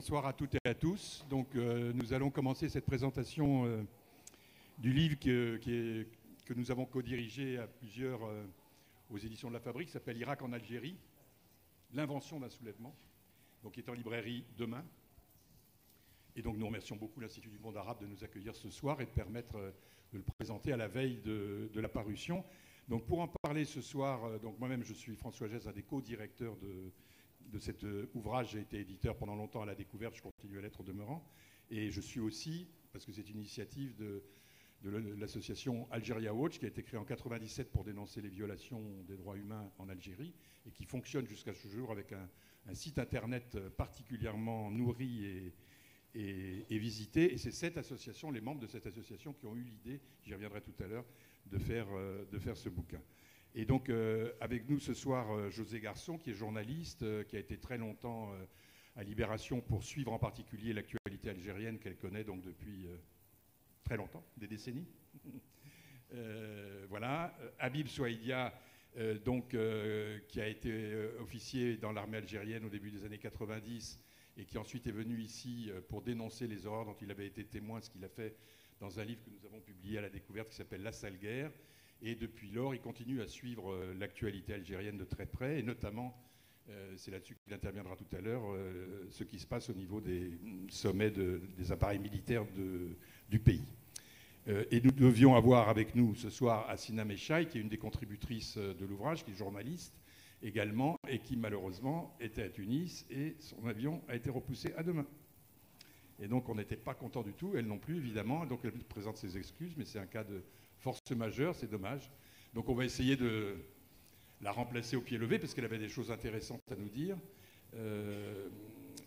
Bonsoir à toutes et à tous. Donc, nous allons commencer cette présentation du livre que nous avons co-dirigé à plusieurs aux éditions de la Fabrique, qui s'appelle Irak en Algérie, l'invention d'un soulèvement, donc qui est en librairie demain. Et donc nous remercions beaucoup l'Institut du monde arabe de nous accueillir ce soir et de permettre de le présenter à la veille de la parution. Donc pour en parler ce soir, donc moi-même je suis François Gès, un des co-directeurs de cet ouvrage. J'ai été éditeur pendant longtemps à la Découverte, je continue à l'être au demeurant. Et je suis aussi, parce que c'est une initiative de l'association Algeria Watch, qui a été créée en 1997 pour dénoncer les violations des droits humains en Algérie, et qui fonctionne jusqu'à ce jour avec un site internet particulièrement nourri et visité. Et c'est cette association, les membres de cette association qui ont eu l'idée, j'y reviendrai tout à l'heure, de faire ce bouquin. Et donc, avec nous ce soir, José Garçon, qui est journaliste, qui a été très longtemps à Libération pour suivre en particulier l'actualité algérienne qu'elle connaît donc depuis très longtemps, des décennies. Voilà. Habib Souaïdia, qui a été officier dans l'armée algérienne au début des années 90 et qui ensuite est venu ici pour dénoncer les horreurs dont il avait été témoin, ce qu'il a fait dans un livre que nous avons publié à la Découverte qui s'appelle La sale guerre. Et depuis lors, il continue à suivre l'actualité algérienne de très près, et notamment, c'est là-dessus qu'il interviendra tout à l'heure, ce qui se passe au niveau des sommets des appareils militaires du pays. Et nous devions avoir avec nous ce soir Hassina Meshaï, qui est une des contributrices de l'ouvrage, qui est journaliste également, et qui malheureusement était à Tunis, et son avion a été repoussé à demain. Et donc on n'était pas content du tout, elle non plus évidemment, donc elle présente ses excuses, mais c'est un cas de force majeure, c'est dommage. Donc on va essayer de la remplacer au pied levé, parce qu'elle avait des choses intéressantes à nous dire.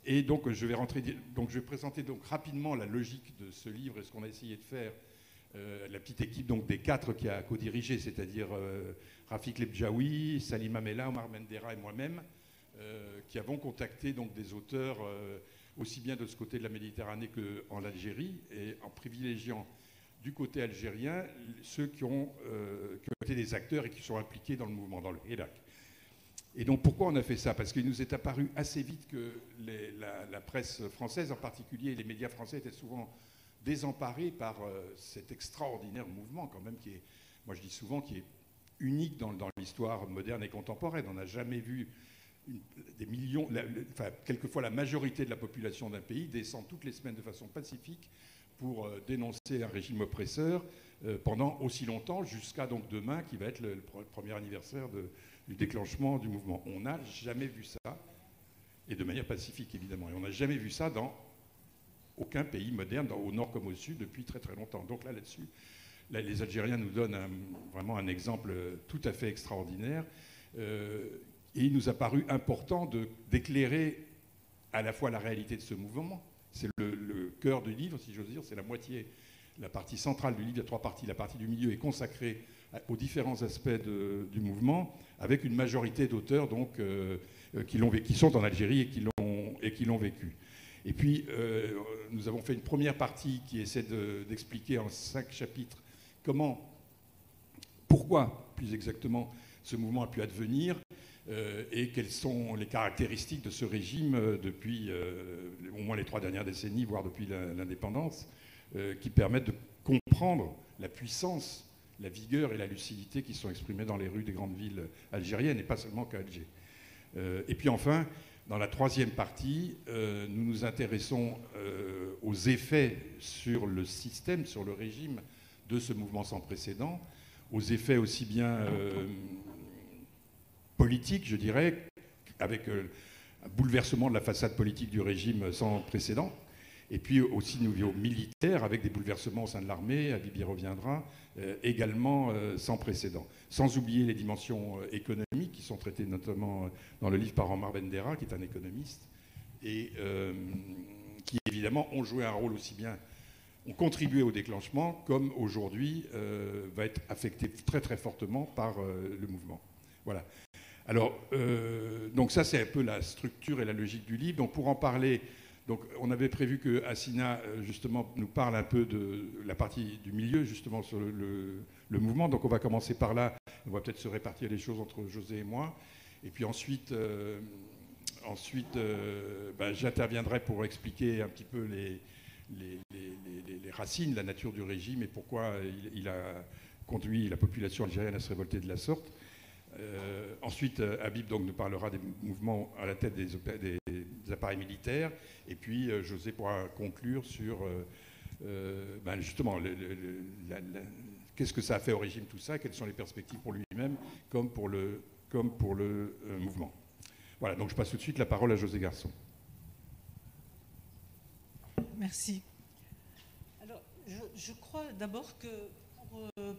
Et donc je vais présenter donc rapidement la logique de ce livre et ce qu'on a essayé de faire. La petite équipe donc des 4 qui a co-dirigé, c'est-à-dire Rafik Lebjaoui, Salima Mella, Omar Mendera et moi-même, qui avons contacté donc des auteurs aussi bien de ce côté de la Méditerranée qu'en Algérie, et en privilégiant du côté algérien ceux qui ont été des acteurs et qui sont impliqués dans le mouvement, dans le Hirak. Et donc pourquoi on a fait ça? Parce qu'il nous est apparu assez vite que la presse française en particulier, et les médias français étaient souvent désemparés par cet extraordinaire mouvement quand même qui est, moi je dis souvent, qui est unique dans l'histoire moderne et contemporaine. On n'a jamais vu des millions, quelquefois la majorité de la population d'un pays descend toutes les semaines de façon pacifique pour dénoncer un régime oppresseur pendant aussi longtemps, jusqu'à donc demain, qui va être le premier anniversaire du déclenchement du mouvement. On n'a jamais vu ça, et de manière pacifique évidemment, et on n'a jamais vu ça dans aucun pays moderne, au nord comme au sud, depuis très très longtemps. Donc là-dessus, les Algériens nous donnent vraiment un exemple tout à fait extraordinaire, et il nous a paru important d'éclairer à la fois la réalité de ce mouvement. C'est le cœur du livre, si j'ose dire, c'est la moitié, la partie centrale du livre. Il y a 3 parties. La partie du milieu est consacrée aux différents aspects du mouvement, avec une majorité d'auteurs donc, qui sont en Algérie et qui l'ont vécu. Et puis, nous avons fait une première partie qui essaie d'expliquer en 5 chapitres pourquoi, plus exactement, ce mouvement a pu advenir, et quelles sont les caractéristiques de ce régime depuis au moins les 3 dernières décennies, voire depuis l'indépendance, qui permettent de comprendre la puissance, la vigueur et la lucidité qui sont exprimées dans les rues des grandes villes algériennes, et pas seulement qu'à Alger. Et puis enfin, dans la 3e partie, nous nous intéressons aux effets sur le système, sur le régime de ce mouvement sans précédent, aux effets aussi bien politique, je dirais, avec un bouleversement de la façade politique du régime sans précédent, et puis aussi niveau militaire, avec des bouleversements au sein de l'armée, Habib y reviendra, également sans précédent. Sans oublier les dimensions économiques qui sont traitées notamment dans le livre par Omar Mendera, qui est un économiste, et qui évidemment ont joué un rôle aussi bien, ont contribué au déclenchement, comme aujourd'hui va être affecté très très fortement par le mouvement. Voilà. Alors, donc ça, c'est un peu la structure et la logique du livre. Donc, pour en parler, donc, on avait prévu que Hassina, justement, nous parle un peu de la partie du milieu, justement, sur le mouvement. Donc, on va commencer par là. On va peut-être se répartir les choses entre José et moi. Et puis ensuite, Ensuite, j'interviendrai pour expliquer un petit peu les racines, la nature du régime et pourquoi il a conduit la population algérienne à se révolter de la sorte. Ensuite, Habib donc, nous parlera des mouvements à la tête des appareils militaires. Et puis, José pourra conclure sur justement qu'est-ce que ça a fait au régime tout ça, quelles sont les perspectives pour lui-même comme pour le mouvement. Voilà, donc je passe tout de suite la parole à José Garçon. Merci. Alors, je crois d'abord que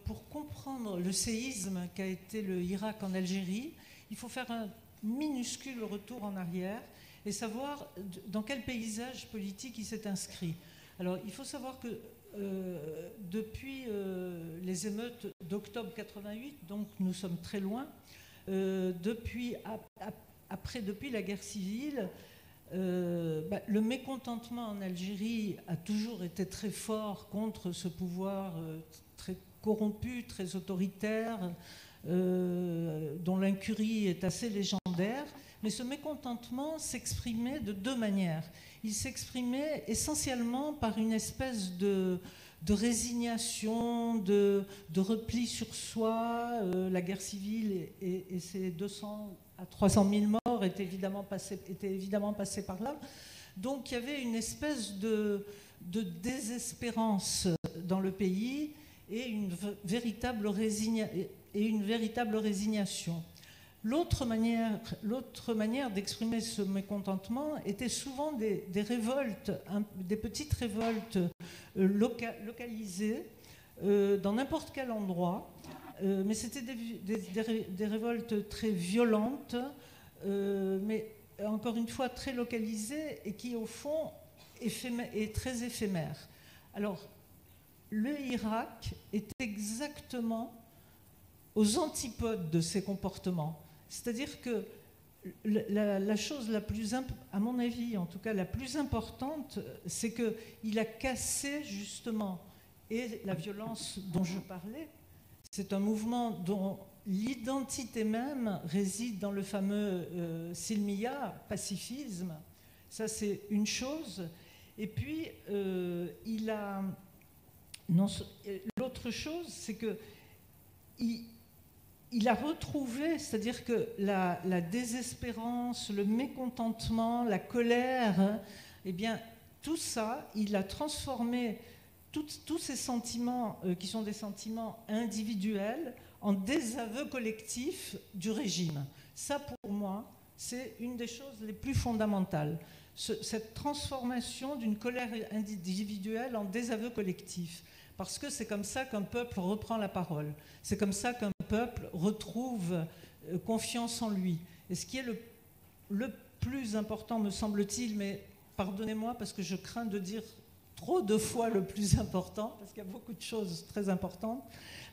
pour comprendre le séisme qu'a été le Irak en Algérie, il faut faire un minuscule retour en arrière et savoir dans quel paysage politique il s'est inscrit. Alors, il faut savoir que depuis les émeutes d'octobre 88, donc nous sommes très loin, depuis la guerre civile, le mécontentement en Algérie a toujours été très fort contre ce pouvoir très corrompu, très autoritaire, dont l'incurie est assez légendaire. Mais ce mécontentement s'exprimait de deux manières. Il s'exprimait essentiellement par une espèce de résignation, de repli sur soi. La guerre civile et ses 200 à 300 000 morts étaient évidemment passés par là. Donc il y avait une espèce de désespérance dans le pays et une véritable résignation. L'autre manière d'exprimer ce mécontentement était souvent des révoltes, des petites révoltes localisées dans n'importe quel endroit, mais c'était des révoltes très violentes, mais encore une fois très localisées et qui au fond est très éphémère. Alors, le Irak est exactement aux antipodes de ces comportements. C'est-à-dire que la chose la plus, à mon avis, en tout cas la plus importante, c'est qu'il a cassé justement, et la violence dont je parlais, c'est un mouvement dont l'identité même réside dans le fameux silmiya, pacifisme. Ça, c'est une chose. Et puis, l'autre chose, c'est que il a retrouvé, c'est-à-dire que la désespérance, le mécontentement, la colère, eh bien, tout ça, il a transformé tous ces sentiments qui sont des sentiments individuels en désaveu collectif du régime. Ça, pour moi, c'est une des choses les plus fondamentales. Cette transformation d'une colère individuelle en désaveu collectif. Parce que c'est comme ça qu'un peuple reprend la parole. C'est comme ça qu'un peuple retrouve confiance en lui. Et ce qui est le plus important, me semble-t-il, mais pardonnez-moi parce que je crains de dire trop de fois le plus important, parce qu'il y a beaucoup de choses très importantes,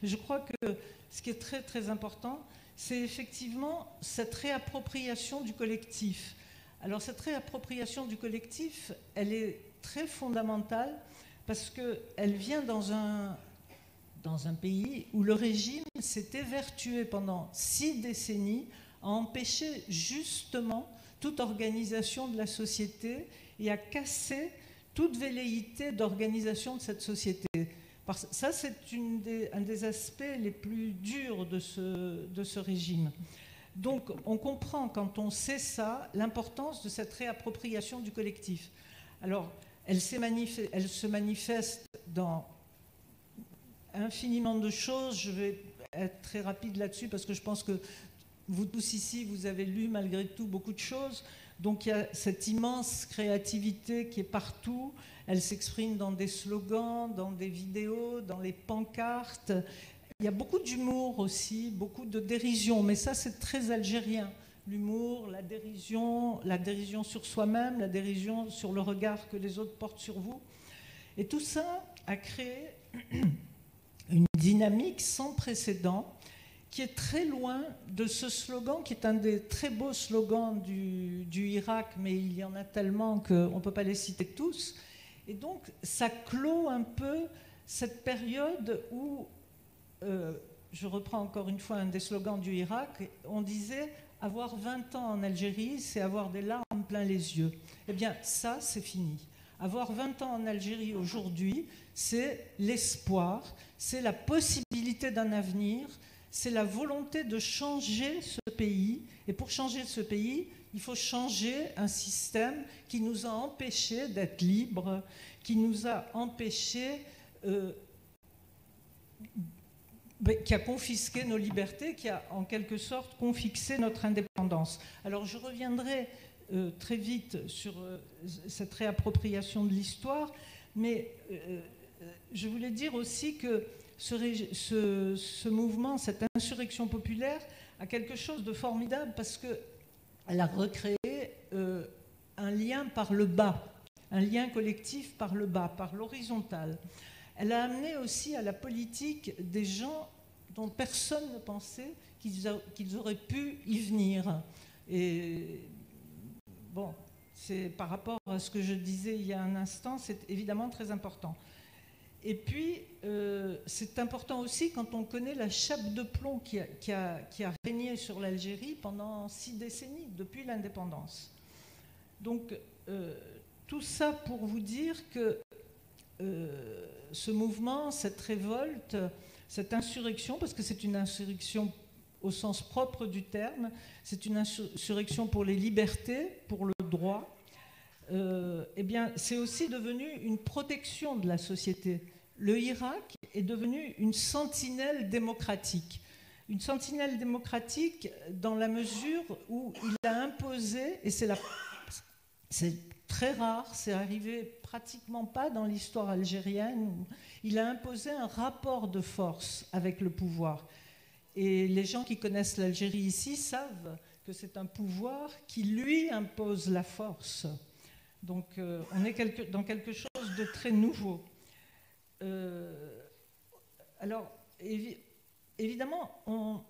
mais je crois que ce qui est très très important, c'est effectivement cette réappropriation du collectif. Alors cette réappropriation du collectif, elle est très fondamentale, parce qu'elle vient dans un pays où le régime s'est évertué pendant 6 décennies à empêcher justement toute organisation de la société et à casser toute velléité d'organisation de cette société. Ça, c'est un des aspects les plus durs de ce régime. Donc, on comprend, quand on sait ça, l'importance de cette réappropriation du collectif. Alors, elle se manifeste dans infiniment de choses. Je vais être très rapide là-dessus parce que je pense que vous tous ici, vous avez lu malgré tout beaucoup de choses. Donc il y a cette immense créativité qui est partout. Elle s'exprime dans des slogans, dans des vidéos, dans les pancartes. Il y a beaucoup d'humour aussi, beaucoup de dérision. Mais ça, c'est très algérien. L'humour, la dérision sur soi-même, la dérision sur le regard que les autres portent sur vous. Et tout ça a créé une dynamique sans précédent qui est très loin de ce slogan, qui est un des très beaux slogans du Irak, mais il y en a tellement qu'on ne peut pas les citer tous. Et donc, ça clôt un peu cette période où, je reprends encore une fois un des slogans du Irak, on disait « avoir 20 ans en Algérie, c'est avoir des larmes plein les yeux. Eh bien, ça, c'est fini. Avoir 20 ans en Algérie aujourd'hui, c'est l'espoir, c'est la possibilité d'un avenir, c'est la volonté de changer ce pays. Et pour changer ce pays, il faut changer un système qui nous a empêchés d'être libres, qui nous a empêchés, qui a confisqué nos libertés, qui a en quelque sorte confisqué notre indépendance. Alors je reviendrai très vite sur cette réappropriation de l'histoire, mais je voulais dire aussi que ce mouvement, cette insurrection populaire, a quelque chose de formidable parce qu'elle a recréé un lien par le bas, un lien collectif par le bas, par l'horizontal. Elle a amené aussi à la politique des gens dont personne ne pensait qu'ils auraient pu y venir. Et bon, c'est par rapport à ce que je disais il y a un instant, c'est évidemment très important. Et puis, c'est important aussi quand on connaît la chape de plomb qui a régné sur l'Algérie pendant 6 décennies, depuis l'indépendance. Donc, tout ça pour vous dire que ce mouvement, cette révolte, cette insurrection, parce que c'est une insurrection au sens propre du terme, c'est une insurrection pour les libertés, pour le droit, eh bien, c'est aussi devenu une protection de la société. Le Hirak est devenu une sentinelle démocratique. Une sentinelle démocratique dans la mesure où il a imposé, et c'est très rare, c'est arrivé pratiquement pas dans l'histoire algérienne, il a imposé un rapport de force avec le pouvoir. Et les gens qui connaissent l'Algérie ici savent que c'est un pouvoir qui lui impose la force. Donc on est dans quelque chose de très nouveau. Alors, évidemment,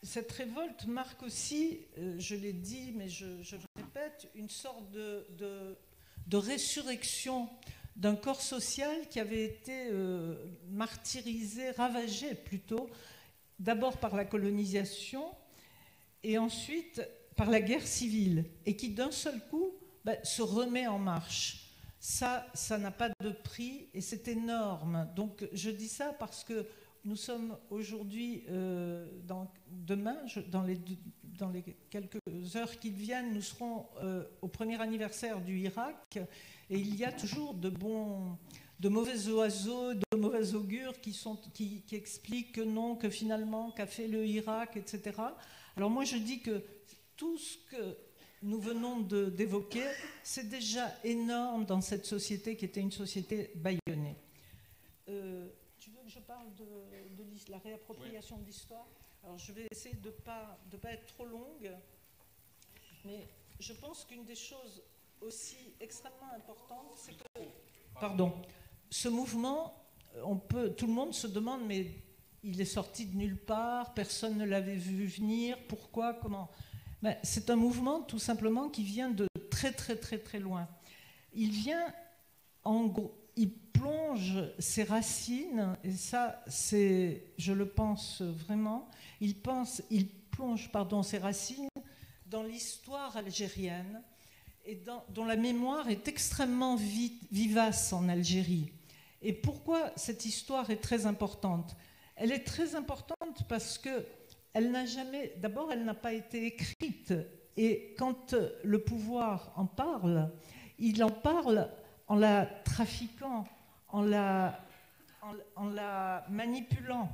cette révolte marque aussi, je l'ai dit, mais je le répète, une sorte de résurrection d'un corps social qui avait été martyrisé, ravagé plutôt, d'abord par la colonisation et ensuite par la guerre civile, et qui d'un seul coup se remet en marche. Ça n'a pas de prix et c'est énorme. Donc je dis ça parce que nous sommes aujourd'hui, demain, dans les quelques heures qui viennent, nous serons au premier anniversaire du Hirak, et il y a toujours de mauvais oiseaux, de mauvais augures qui expliquent que non, que finalement, qu'a fait le Hirak, etc. Alors moi je dis que tout ce que nous venons d'évoquer, c'est déjà énorme dans cette société qui était une société bâillonnée. Tu veux que je parle de la réappropriation de l'histoire ? Alors je vais essayer de pas être trop longue, mais je pense qu'une des choses aussi extrêmement importantes, c'est que, ce mouvement, tout le monde se demande, mais il est sorti de nulle part, personne ne l'avait vu venir, pourquoi, comment ? C'est un mouvement tout simplement qui vient de très très très très loin. Il vient, il plonge ses racines, et ça je le pense vraiment, il plonge ses racines dans l'histoire algérienne et dont la mémoire est extrêmement vivace en Algérie. Et pourquoi cette histoire est très importante ? Elle est très importante parce que elle n'a pas été écrite. Et quand le pouvoir en parle, il en parle en la trafiquant, en la manipulant.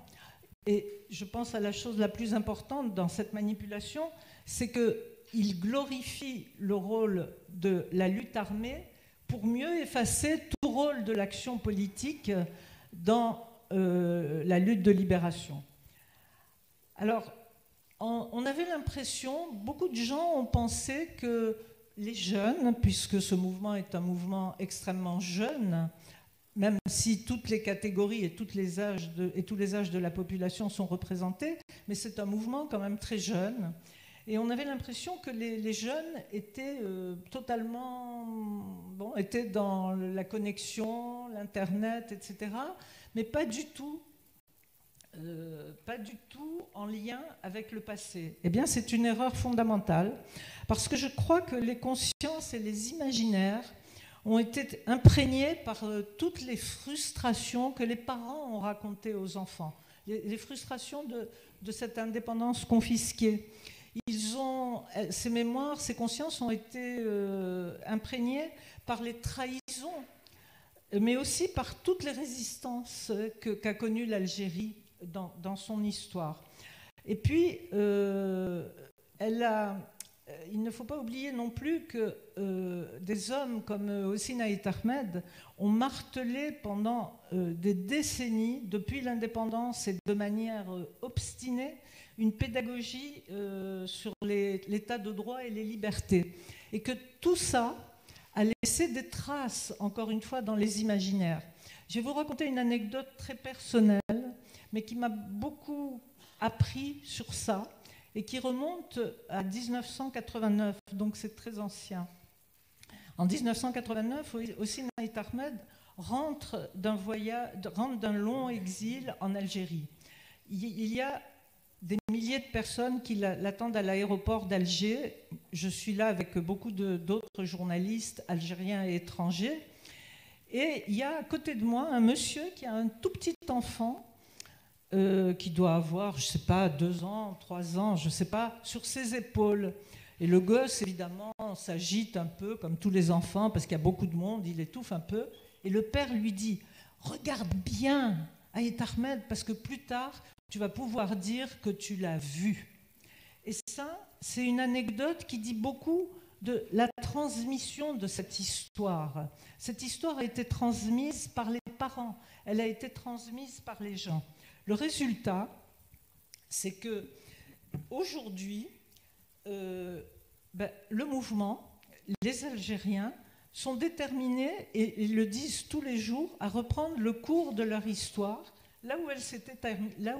Et je pense à la chose la plus importante dans cette manipulation, c'est qu'il glorifie le rôle de la lutte armée pour mieux effacer tout rôle de l'action politique dans la lutte de libération. Alors, on avait l'impression, beaucoup de gens ont pensé que les jeunes, puisque ce mouvement est un mouvement extrêmement jeune, même si toutes les catégories et tous les âges de la population sont représentés, mais c'est un mouvement quand même très jeune. Et on avait l'impression que les jeunes étaient étaient dans la connexion, l'Internet, etc., mais pas du tout. pas du tout en lien avec le passé. Eh bien, c'est une erreur fondamentale, parce que je crois que les consciences et les imaginaires ont été imprégnés par toutes les frustrations que les parents ont racontées aux enfants, les frustrations de cette indépendance confisquée. Ces mémoires, ces consciences ont été imprégnées par les trahisons, mais aussi par toutes les résistances qu'a connues l'Algérie dans son histoire. Et puis, il ne faut pas oublier non plus que des hommes comme Hossein Ait Ahmed ont martelé pendant des décennies, depuis l'indépendance et de manière obstinée, une pédagogie sur l'état de droit et les libertés. Et que tout ça a laissé des traces, encore une fois, dans les imaginaires. Je vais vous raconter une anecdote très personnelle, mais qui m'a beaucoup appris sur ça, et qui remonte à 1989, donc c'est très ancien. En 1989, Hossein Ait Ahmed rentre d'un long exil en Algérie. Il y a des milliers de personnes qui l'attendent à l'aéroport d'Alger. Je suis là avec beaucoup d'autres journalistes algériens et étrangers. Et il y a à côté de moi un monsieur qui a un tout petit enfant qui doit avoir, je ne sais pas, 2 ans, 3 ans, je ne sais pas, sur ses épaules. Et le gosse, évidemment, s'agite un peu, comme tous les enfants, parce qu'il y a beaucoup de monde, il étouffe un peu. Et le père lui dit « Regarde bien Ait Ahmed, parce que plus tard, tu vas pouvoir dire que tu l'as vu. » Et ça, c'est une anecdote qui dit beaucoup de la transmission de cette histoire. Cette histoire a été transmise par les parents, elle a été transmise par les gens. Le résultat, c'est que aujourd'hui, le mouvement, les Algériens sont déterminés, et ils le disent tous les jours, à reprendre le cours de leur histoire, là où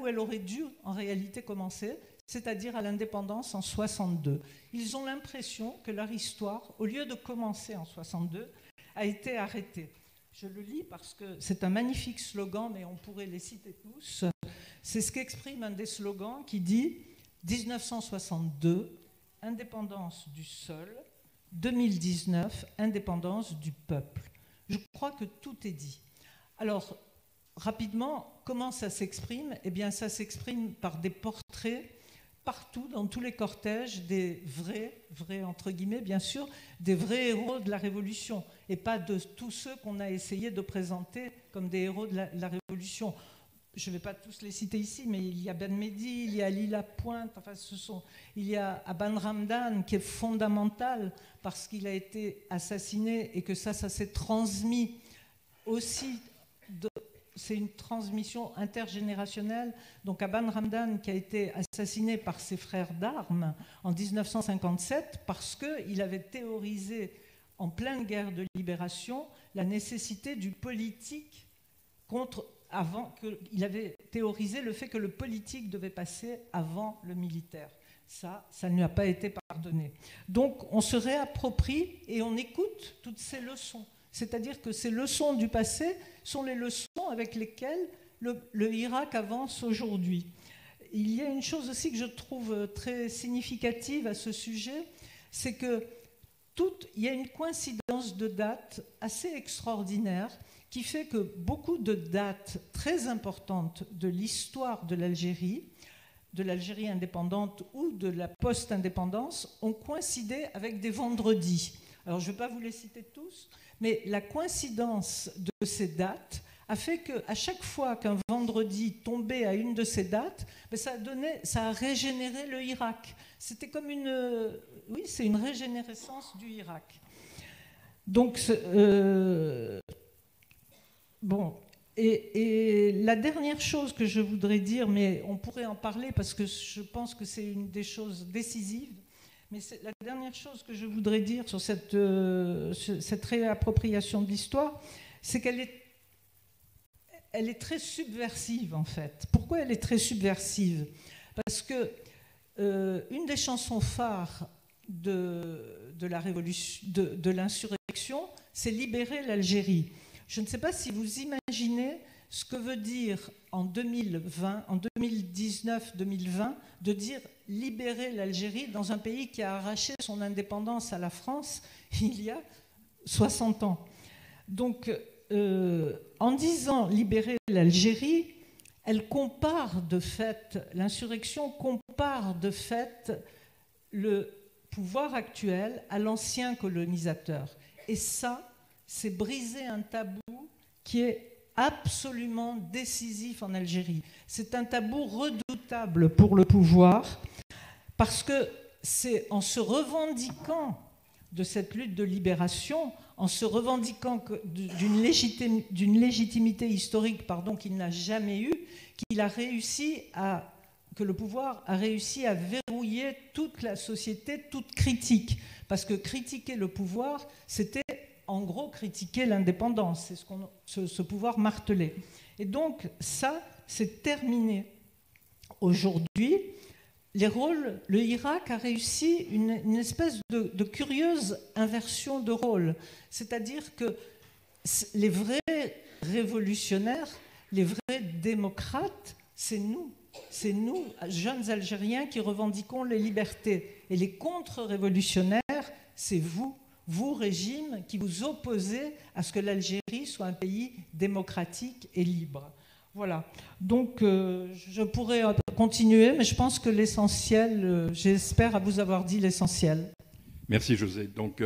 elle aurait dû en réalité commencer, c'est-à-dire à l'indépendance en 62. Ils ont l'impression que leur histoire, au lieu de commencer en 62, a été arrêtée. Je le lis parce que c'est un magnifique slogan, mais on pourrait les citer tous. C'est ce qu'exprime un des slogans qui dit « 1962, indépendance du sol, 2019, indépendance du peuple ». Je crois que tout est dit. Alors, rapidement, comment ça s'exprime ? Eh bien, ça s'exprime par des portraits partout, dans tous les cortèges, des vrais entre guillemets, bien sûr, des vrais héros de la Révolution, et pas de tous ceux qu'on a essayé de présenter comme des héros de la Révolution. Je ne vais pas tous les citer ici, mais il y a Ben Mehdi, il y a Ali Lapointe, enfin, il y a Aban Ramdan, qui est fondamental parce qu'il a été assassiné, et que ça s'est transmis aussi. C'est une transmission intergénérationnelle. Donc Aban Ramdan, qui a été assassiné par ses frères d'armes en 1957 parce qu'il avait théorisé en pleine guerre de libération la nécessité du politique il avait théorisé le fait que le politique devait passer avant le militaire. Ça ne lui a pas été pardonné. Donc on se réapproprie et on écoute toutes ces leçons. C'est-à-dire que ces leçons du passé sont les leçons avec lesquelles le Irak avance aujourd'hui. Il y a une chose aussi que je trouve très significative à ce sujet, c'est qu'il y a une coïncidence de dates assez extraordinaire qui fait que beaucoup de dates très importantes de l'histoire de l'Algérie indépendante ou de la post-indépendance, ont coïncidé avec des vendredis. Alors je ne vais pas vous les citer tous, mais la coïncidence de ces dates a fait qu'à chaque fois qu'un vendredi tombait à une de ces dates, ça a régénéré le Irak. C'était comme c'est une régénérescence du Irak. Donc, et la dernière chose que je voudrais dire, mais on pourrait en parler parce que je pense que c'est une des choses décisives, mais la dernière chose que je voudrais dire sur cette réappropriation de l'histoire, c'est qu'elle est très subversive en fait. Pourquoi elle est très subversive ? Parce que une des chansons phares de la révolution, de l'insurrection, c'est Libérer l'Algérie. Je ne sais pas si vous imaginez ce que veut dire en 2020, en 2019-2020, de dire libérer l'Algérie dans un pays qui a arraché son indépendance à la France il y a 60 ans. Donc, en disant libérer l'Algérie, elle compare de fait, l'insurrection compare de fait le pouvoir actuel à l'ancien colonisateur. Et ça, c'est briser un tabou qui est absolument décisif en Algérie. C'est un tabou redoutable pour le pouvoir, parce que c'est en se revendiquant de cette lutte de libération, en se revendiquant d'une légitimité historique qu'il n'a jamais eue, que le pouvoir a réussi à verrouiller toute la société, toute critique. Parce que critiquer le pouvoir, c'était en gros critiquer l'indépendance. C'est ce pouvoir martelé. Et donc ça, c'est terminé. Aujourd'hui, le Irak a réussi une espèce de curieuse inversion de rôle. C'est-à-dire que les vrais révolutionnaires, les vrais démocrates, c'est nous, jeunes Algériens, qui revendiquons les libertés. Et les contre-révolutionnaires, c'est vous, régime, qui vous opposez à ce que l'Algérie soit un pays démocratique et libre. Voilà. Donc, je pourrais continuer, mais je pense que l'essentiel, j'espère vous avoir dit l'essentiel. Merci, José. Donc,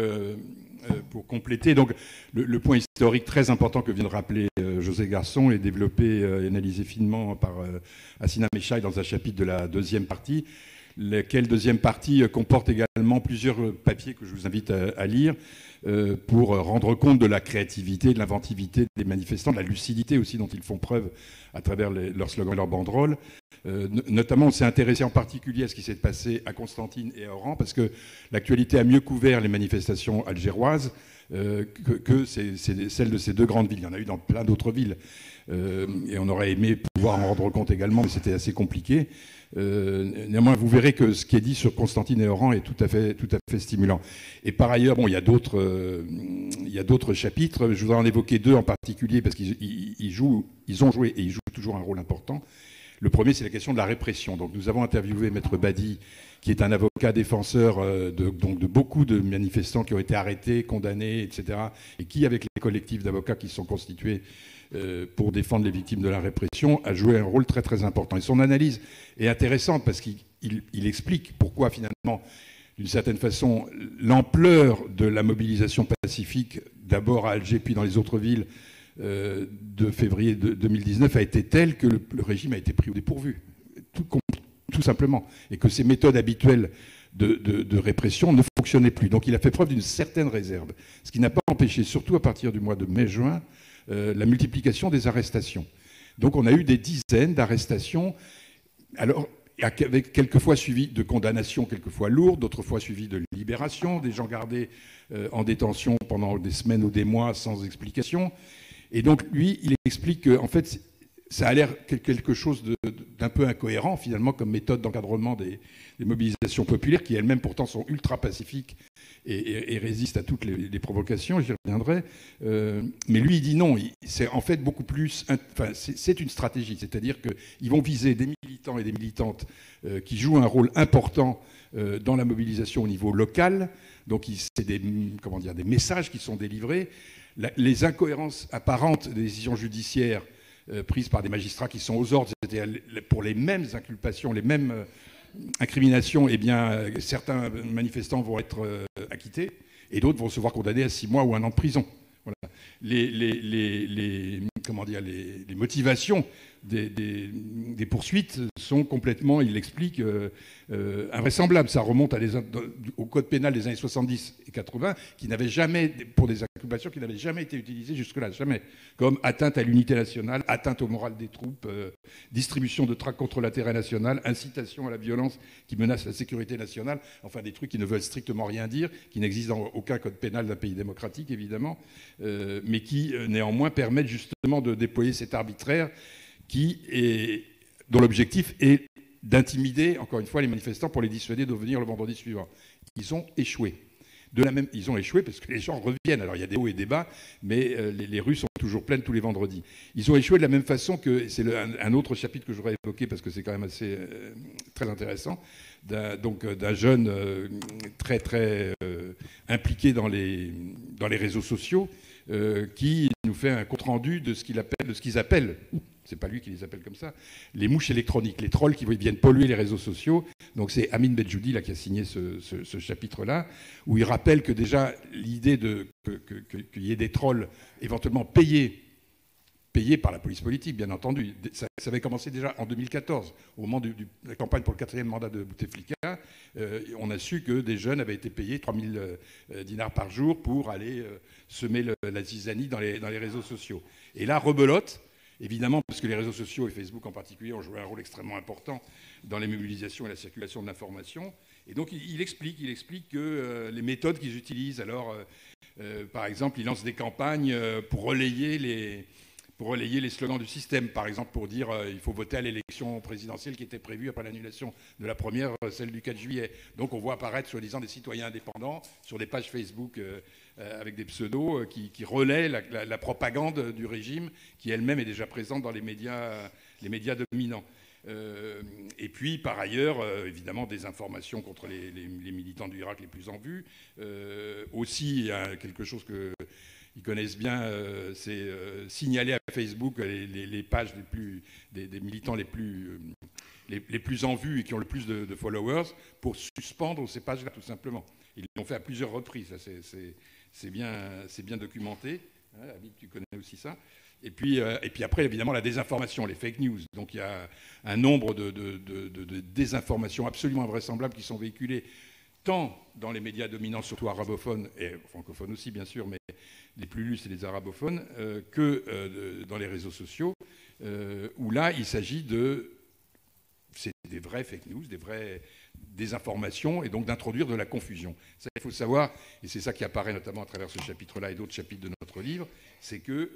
pour compléter, donc, le point historique très important que vient de rappeler José Garçon est développé et analysé finement par Hassina Meshaï dans un chapitre de la deuxième partie, laquelle deuxième partie comporte également plusieurs papiers que je vous invite à lire pour rendre compte de la créativité, de l'inventivité des manifestants, de la lucidité aussi dont ils font preuve à travers leurs slogans et leurs banderoles. Notamment, on s'est intéressé en particulier à ce qui s'est passé à Constantine et à Oran, parce que l'actualité a mieux couvert les manifestations algéroises que celles de ces deux grandes villes. Il y en a eu dans plein d'autres villes. Et on aurait aimé pouvoir en rendre compte également, mais c'était assez compliqué. Néanmoins, vous verrez que ce qui est dit sur Constantine et Oran est tout à fait stimulant. Et par ailleurs, bon, il y a d'autres chapitres. Je voudrais en évoquer deux en particulier parce qu'ils ont joué et ils jouent toujours un rôle important. Le premier, c'est la question de la répression. Donc, nous avons interviewé Maître Badi, qui est un avocat défenseur de beaucoup de manifestants qui ont été arrêtés, condamnés, etc. Et qui, avec les collectifs d'avocats qui sont constitués pour défendre les victimes de la répression, a joué un rôle très très important. Et son analyse est intéressante parce qu'il explique pourquoi finalement, d'une certaine façon, l'ampleur de la mobilisation pacifique, d'abord à Alger puis dans les autres villes, de février 2019 a été telle que le régime a été pris au dépourvu, tout simplement, et que ses méthodes habituelles de répression ne fonctionnaient plus. Donc il a fait preuve d'une certaine réserve, ce qui n'a pas empêché, surtout à partir du mois de mai-juin, la multiplication des arrestations. Donc on a eu des dizaines d'arrestations, alors avec quelquefois suivies de condamnations, quelquefois lourdes, d'autres fois suivies de libérations, des gens gardés en détention pendant des semaines ou des mois sans explication. Et donc lui, il explique qu'en fait, ça a l'air quelque chose d'un peu incohérent finalement comme méthode d'encadrement des mobilisations populaires qui elles-mêmes pourtant sont ultra pacifiques et résistent à toutes les provocations, j'y reviendrai. Mais lui, il dit non, c'est en fait beaucoup plus... Enfin, c'est une stratégie, c'est-à-dire qu'ils vont viser des militants et des militantes qui jouent un rôle important dans la mobilisation au niveau local. Donc c'est des messages qui sont délivrés. Les incohérences apparentes des décisions judiciaires prises par des magistrats qui sont aux ordres, c'était pour les mêmes inculpations, les mêmes incriminations, eh bien, certains manifestants vont être acquittés et d'autres vont se voir condamnés à 6 mois ou 1 an de prison. Voilà. Les motivations des poursuites sont complètement, il l'explique, invraisemblables. Ça remonte au code pénal des années 70 et 80, qui n'avait jamais, pour des inculpations qui n'avaient jamais été utilisées jusque-là, jamais, comme atteinte à l'unité nationale, atteinte au moral des troupes, distribution de tracts contre l'intérêt national, incitation à la violence qui menace la sécurité nationale, enfin des trucs qui ne veulent strictement rien dire, qui n'existent dans aucun code pénal d'un pays démocratique, évidemment, mais qui néanmoins permettent justement de déployer cet arbitraire dont l'objectif est d'intimider, encore une fois, les manifestants pour les dissuader de venir le vendredi suivant. Ils ont échoué. Ils ont échoué parce que les gens reviennent. Alors il y a des hauts et des bas, mais les rues sont toujours pleines tous les vendredis. Ils ont échoué de la même façon que, c'est un autre chapitre que je voudrais évoquer parce que c'est quand même assez très intéressant, d'un jeune très très impliqué dans les réseaux sociaux, qui nous fait un compte-rendu de ce qu'ils appellent, c'est pas lui qui les appelle comme ça, les mouches électroniques, les trolls qui viennent polluer les réseaux sociaux. Donc c'est Amin Benjoudi là, qui a signé ce chapitre-là, où il rappelle que déjà l'idée qu'il y ait des trolls éventuellement payés par la police politique, bien entendu. Ça avait commencé déjà en 2014, au moment de la campagne pour le 4e mandat de Bouteflika. On a su que des jeunes avaient été payés 3000 dinars par jour pour aller semer la zizanie dans les réseaux sociaux. Et là, rebelote, évidemment, parce que les réseaux sociaux, et Facebook en particulier, ont joué un rôle extrêmement important dans les mobilisations et la circulation de l'information. Et donc, il explique que les méthodes qu'ils utilisent, alors, par exemple, ils lancent des campagnes pour relayer les slogans du système, par exemple pour dire il faut voter à l'élection présidentielle qui était prévue après l'annulation de la première, celle du 4 juillet. Donc on voit apparaître soi-disant des citoyens indépendants sur des pages Facebook avec des pseudos qui relaient la propagande du régime qui elle-même est déjà présente dans les médias dominants. Et puis par ailleurs, évidemment, des informations contre les militants du Irak les plus en vue. Aussi, il y a quelque chose qu'ils connaissent bien, c'est signaler à Facebook les pages des militants les plus en vue et qui ont le plus de followers pour suspendre ces pages-là, tout simplement. Ils l'ont fait à plusieurs reprises, c'est bien documenté. Hein, Habib, tu connais aussi ça. Et puis après, évidemment, la désinformation, les fake news. Donc il y a un nombre de désinformations absolument invraisemblables qui sont véhiculées tant dans les médias dominants, surtout arabophones, et francophones aussi, bien sûr, mais les plus lus, c'est les arabophones, que dans les réseaux sociaux, où là, il s'agit c'est des vraies fake news, des vraies désinformations, et donc d'introduire de la confusion. Ça, il faut savoir, et c'est ça qui apparaît notamment à travers ce chapitre-là et d'autres chapitres de notre livre, c'est que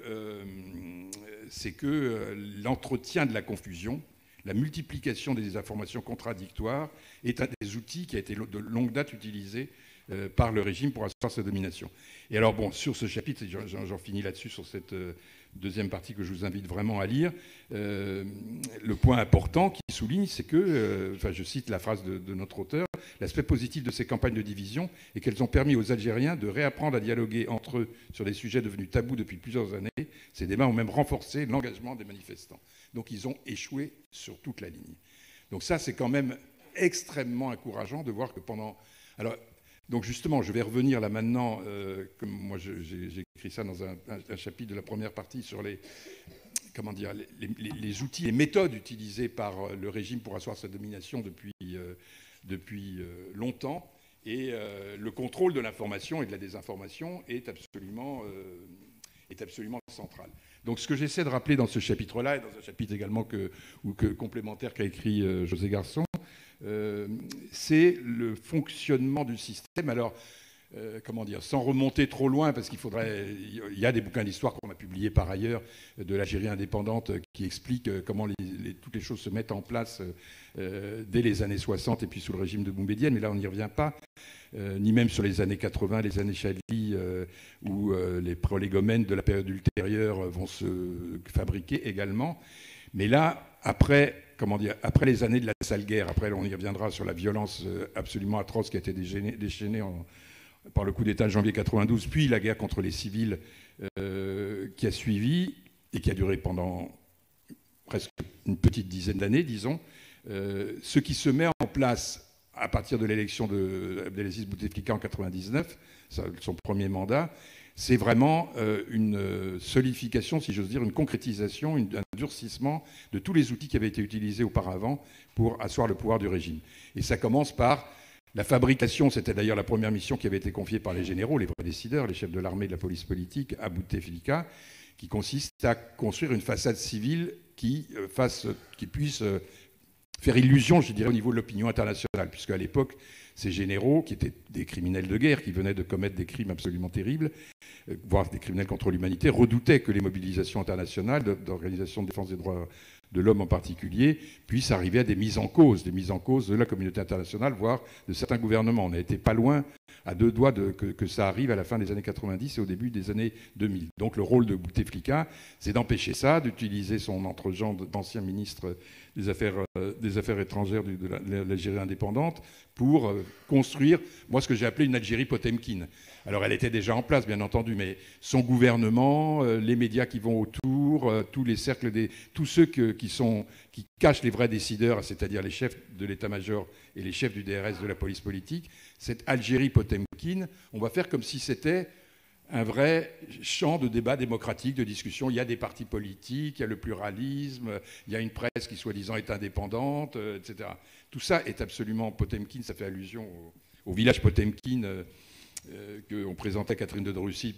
l'entretien de la confusion, la multiplication des informations contradictoires est un des outils qui a été de longue date utilisé par le régime pour asseoir sa domination. Et alors, bon, sur ce chapitre, j'en finis là-dessus, sur cette deuxième partie que je vous invite vraiment à lire, le point important qui souligne, c'est que, je cite la phrase de notre auteur, l'aspect positif de ces campagnes de division est qu'elles ont permis aux Algériens de réapprendre à dialoguer entre eux sur des sujets devenus tabous depuis plusieurs années. Ces débats ont même renforcé l'engagement des manifestants. Donc ils ont échoué sur toute la ligne. Donc ça, c'est quand même extrêmement encourageant de voir que pendant... Alors, donc justement, je vais revenir là maintenant, comme moi j'ai écrit ça dans un chapitre de la première partie sur les outils, les méthodes utilisées par le régime pour asseoir sa domination depuis longtemps. Et le contrôle de l'information et de la désinformation est absolument central. Donc ce que j'essaie de rappeler dans ce chapitre-là, et dans un chapitre également complémentaire qu'a écrit José Garçon, c'est le fonctionnement du système. Alors, sans remonter trop loin, parce il y a des bouquins d'histoire qu'on a publiés par ailleurs de l'Algérie indépendante qui expliquent comment toutes les choses se mettent en place dès les années 60 et puis sous le régime de Boumedienne, mais là on n'y revient pas, ni même sur les années 80, les années Chadli, où les prolégomènes de la période ultérieure vont se fabriquer également. Mais là, après les années de la sale guerre, après on y reviendra sur la violence absolument atroce qui a été déchaînée par le coup d'État de janvier 92, puis la guerre contre les civils qui a suivi et qui a duré pendant presque une petite dizaine d'années, disons. Ce qui se met en place à partir de l'élection d'Abdelaziz Bouteflika en 99, son premier mandat, c'est vraiment une solidification, si j'ose dire, une concrétisation, un durcissement de tous les outils qui avaient été utilisés auparavant pour asseoir le pouvoir du régime. Et ça commence par la fabrication, c'était d'ailleurs la première mission qui avait été confiée par les généraux, les vrais décideurs, les chefs de l'armée et de la police politique à Bouteflika, qui consiste à construire une façade civile qui puisse faire illusion, je dirais, au niveau de l'opinion internationale, puisque à l'époque, ces généraux, qui étaient des criminels de guerre, qui venaient de commettre des crimes absolument terribles, voire des criminels contre l'humanité, redoutaient que les mobilisations internationales d'organisations de défense des droits de l'homme en particulier, puissent arriver à des mises en cause de la communauté internationale, voire de certains gouvernements. On n'a été pas loin à deux doigts que ça arrive à la fin des années 90 et au début des années 2000. Donc le rôle de Bouteflika, c'est d'empêcher ça, d'utiliser son entre-gens d'ancien ministre des Affaires étrangères de l'Algérie indépendante pour construire, moi, ce que j'ai appelé une Algérie Potemkine. Alors elle était déjà en place, bien entendu, mais son gouvernement, les médias qui vont autour, tous les cercles, tous ceux qui cachent les vrais décideurs, c'est-à-dire les chefs de l'état-major et les chefs du DRS de la police politique, cette Algérie Potemkine, on va faire comme si c'était un vrai champ de débat démocratique, de discussion. Il y a des partis politiques, il y a le pluralisme, il y a une presse qui soi-disant est indépendante, etc. Tout ça est absolument Potemkine, ça fait allusion au village Potemkine qu'on présentait à Catherine de Russie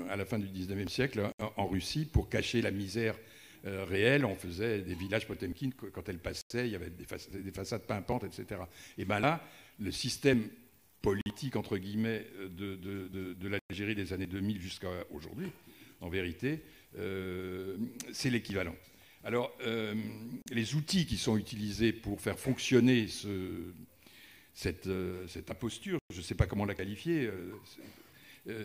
à la fin du 19e siècle en Russie pour cacher la misère réelle. On faisait des villages Potemkine, quand elle passait, il y avait des façades pimpantes, etc. Et bien là, le système politique, entre guillemets, de l'Algérie des années 2000 jusqu'à aujourd'hui, en vérité, c'est l'équivalent. Alors, les outils qui sont utilisés pour faire fonctionner cette imposture, je ne sais pas comment la qualifier,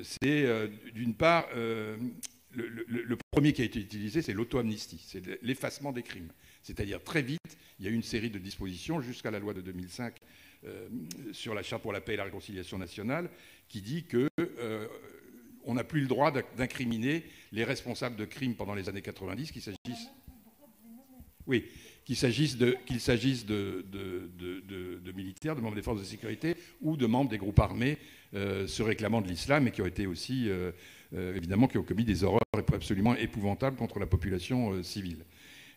c'est d'une part, le premier qui a été utilisé, c'est l'auto-amnistie, c'est l'effacement des crimes. C'est-à-dire très vite, il y a eu une série de dispositions jusqu'à la loi de 2005 sur la Charte pour la paix et la réconciliation nationale qui dit qu'on n'a plus le droit d'incriminer les responsables de crimes pendant les années 90, qu'il s'agisse de militaires, de membres des forces de sécurité ou de membres des groupes armés se réclamant de l'islam et qui ont été aussi, évidemment, qui ont commis des horreurs absolument épouvantables contre la population civile.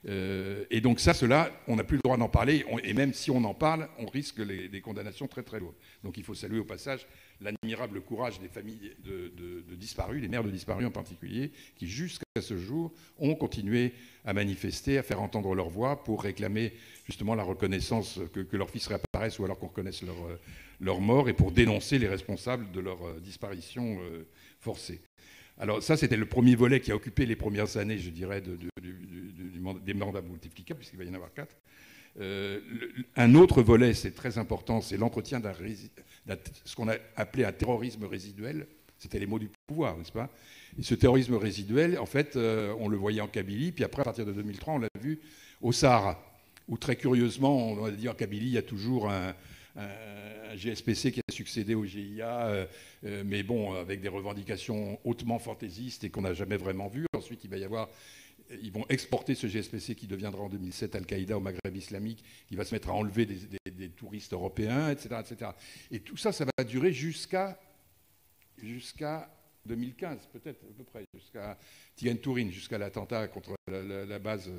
Et donc cela, on n'a plus le droit d'en parler, et même si on en parle, on risque des condamnations très très lourdes. Donc il faut saluer au passage l'admirable courage des familles de disparus, les mères de disparus en particulier, qui jusqu'à ce jour ont continué à manifester, à faire entendre leur voix pour réclamer justement la reconnaissance que leurs fils réapparaissent ou alors qu'on reconnaisse leur mort et pour dénoncer les responsables de leur disparition forcée. Alors ça, c'était le premier volet qui a occupé les premières années, je dirais, des mandats Bouteflika, puisqu'il va y en avoir 4. Un autre volet, c'est très important, c'est l'entretien ce qu'on a appelé un terrorisme résiduel. C'était les mots du pouvoir, n'est-ce pas? Et ce terrorisme résiduel, en fait, on le voyait en Kabylie, puis après, à partir de 2003, on l'a vu au Sahara, où très curieusement, on va dire en Kabylie, il y a toujours un GSPC qui a succédé au GIA, mais bon, avec des revendications hautement fantaisistes et qu'on n'a jamais vraiment vues. Ensuite, ils vont exporter ce GSPC qui deviendra en 2007 Al-Qaïda au Maghreb islamique, qui va se mettre à enlever des touristes européens, etc., etc. Et tout ça, ça va durer jusqu'à 2015, peut-être à peu près, jusqu'à Tigan-Tourin, jusqu'à l'attentat contre la base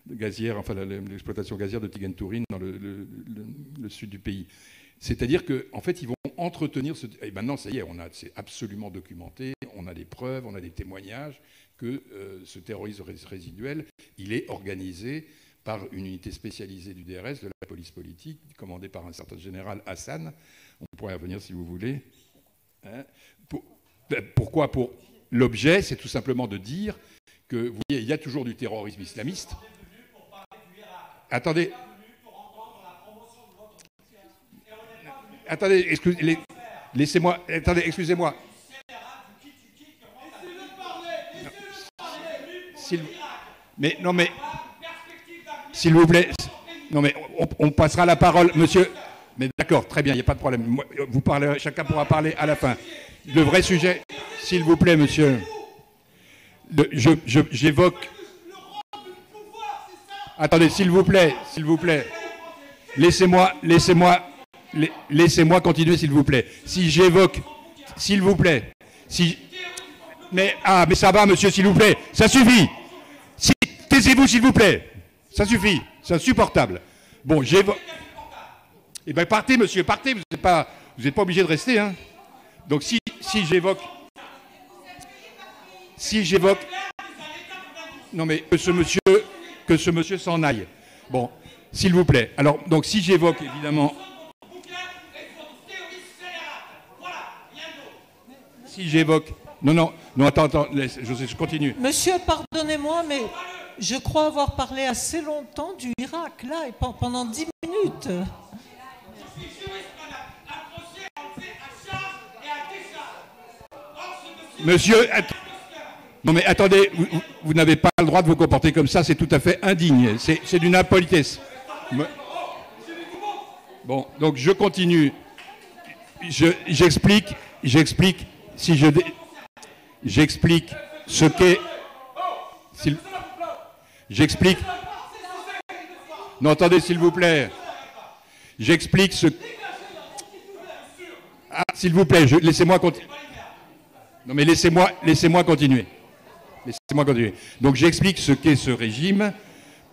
gazière, enfin l'exploitation gazière de Tigan-Tourin dans le sud du pays. C'est-à-dire qu'en fait, ils vont entretenir et maintenant, ça y est, c'est absolument documenté, on a des preuves, on a des témoignages que ce terrorisme résiduel, il est organisé par une unité spécialisée du DRS, de la police politique, commandée par un certain général Hassan. On pourrait y revenir si vous voulez. Hein, pourquoi? Pour l'objet, c'est tout simplement de dire que, vous voyez, il y a toujours du terrorisme islamiste. Attendez. Attendez, laissez-moi. Attendez, excusez-moi. Mais non, mais s'il vous plaît. Non, mais on passera la parole, monsieur. Mais d'accord, très bien, il n'y a pas de problème. Vous parlez, chacun pourra parler à la fin. Le vrai sujet, s'il vous plaît, monsieur. J'évoque. Attendez, s'il vous plaît. Laissez-moi continuer, s'il vous plaît. Si j'évoque, s'il vous plaît. Mais ça va, monsieur, s'il vous plaît. Ça suffit. Taisez-vous, s'il vous plaît. Ça suffit. C'est insupportable. Bon, j'évoque. Eh bien, partez, monsieur, partez. Vous n'êtes pas obligé de rester, hein. Donc, si j'évoque. Non, mais que ce monsieur s'en aille. Bon, s'il vous plaît. Alors, donc, si j'évoque, évidemment. Si j'évoque. Non, attends, je continue. Monsieur, pardonnez-moi, mais je crois avoir parlé assez longtemps du Irak, là, et pendant 10 minutes. Monsieur, non mais attendez, vous n'avez pas le droit de vous comporter comme ça, c'est tout à fait indigne, c'est d'une impolitesse. Bon, donc je continue. J'explique ce qu'est... J'explique... Non, attendez, s'il vous plaît. J'explique ce... Ah, s'il vous plaît, laissez-moi continuer. Non, mais laissez-moi continuer. Laissez-moi continuer. Donc, j'explique ce qu'est ce régime,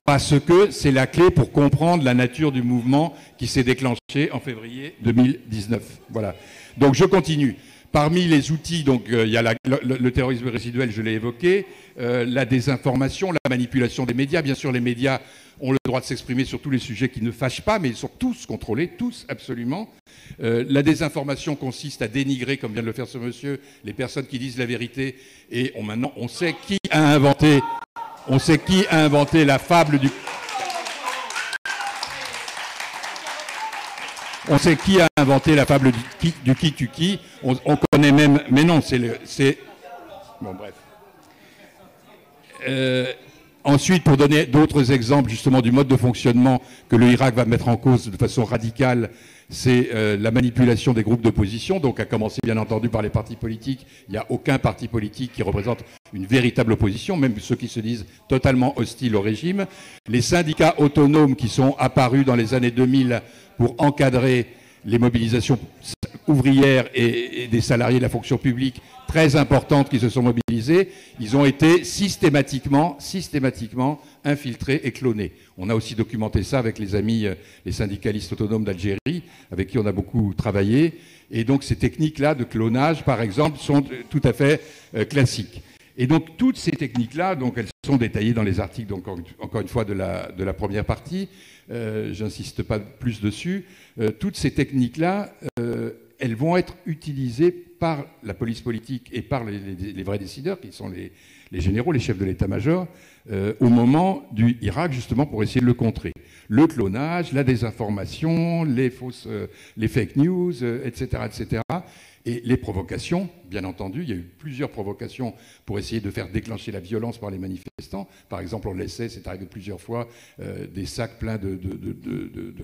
parce que c'est la clé pour comprendre la nature du mouvement qui s'est déclenché en février 2019. Voilà. Donc, je continue. Parmi les outils, donc, il y a le terrorisme résiduel, je l'ai évoqué, la désinformation, la manipulation des médias. Bien sûr, les médias ont le droit de s'exprimer sur tous les sujets qui ne fâchent pas, mais ils sont tous contrôlés, tous, absolument. La désinformation consiste à dénigrer, comme vient de le faire ce monsieur, les personnes qui disent la vérité. Et maintenant, on sait qui a inventé la fable du... On sait qui a inventé la fable du qui tue qui. On connaît même... Mais non, c'est... Bon, bref. Ensuite, pour donner d'autres exemples, justement, du mode de fonctionnement que le Irak va mettre en cause de façon radicale, c'est la manipulation des groupes d'opposition, donc à commencer, bien entendu, par les partis politiques. Il n'y a aucun parti politique qui représente une véritable opposition, même ceux qui se disent totalement hostiles au régime. Les syndicats autonomes qui sont apparus dans les années 2000 pour encadrer les mobilisations ouvrières et des salariés de la fonction publique très importantes qui se sont mobilisées, ils ont été systématiquement infiltrés et clonés. On a aussi documenté ça avec les amis, les syndicalistes autonomes d'Algérie, avec qui on a beaucoup travaillé. Et donc ces techniques-là de clonage, par exemple, sont tout à fait classiques. Et donc toutes ces techniques-là, donc elles sont détaillées dans les articles, donc encore une fois, de la première partie. J'insiste pas plus dessus. Toutes ces techniques-là, elles vont être utilisées par la police politique et par les vrais décideurs, qui sont les généraux, les chefs de l'état-major, au moment du Irak, justement, pour essayer de le contrer. Le clonage, la désinformation, les fake news, etc., etc. Et les provocations, bien entendu, il y a eu plusieurs provocations pour essayer de faire déclencher la violence par les manifestants. Par exemple, on le sait, c'est arrivé plusieurs fois, des sacs pleins de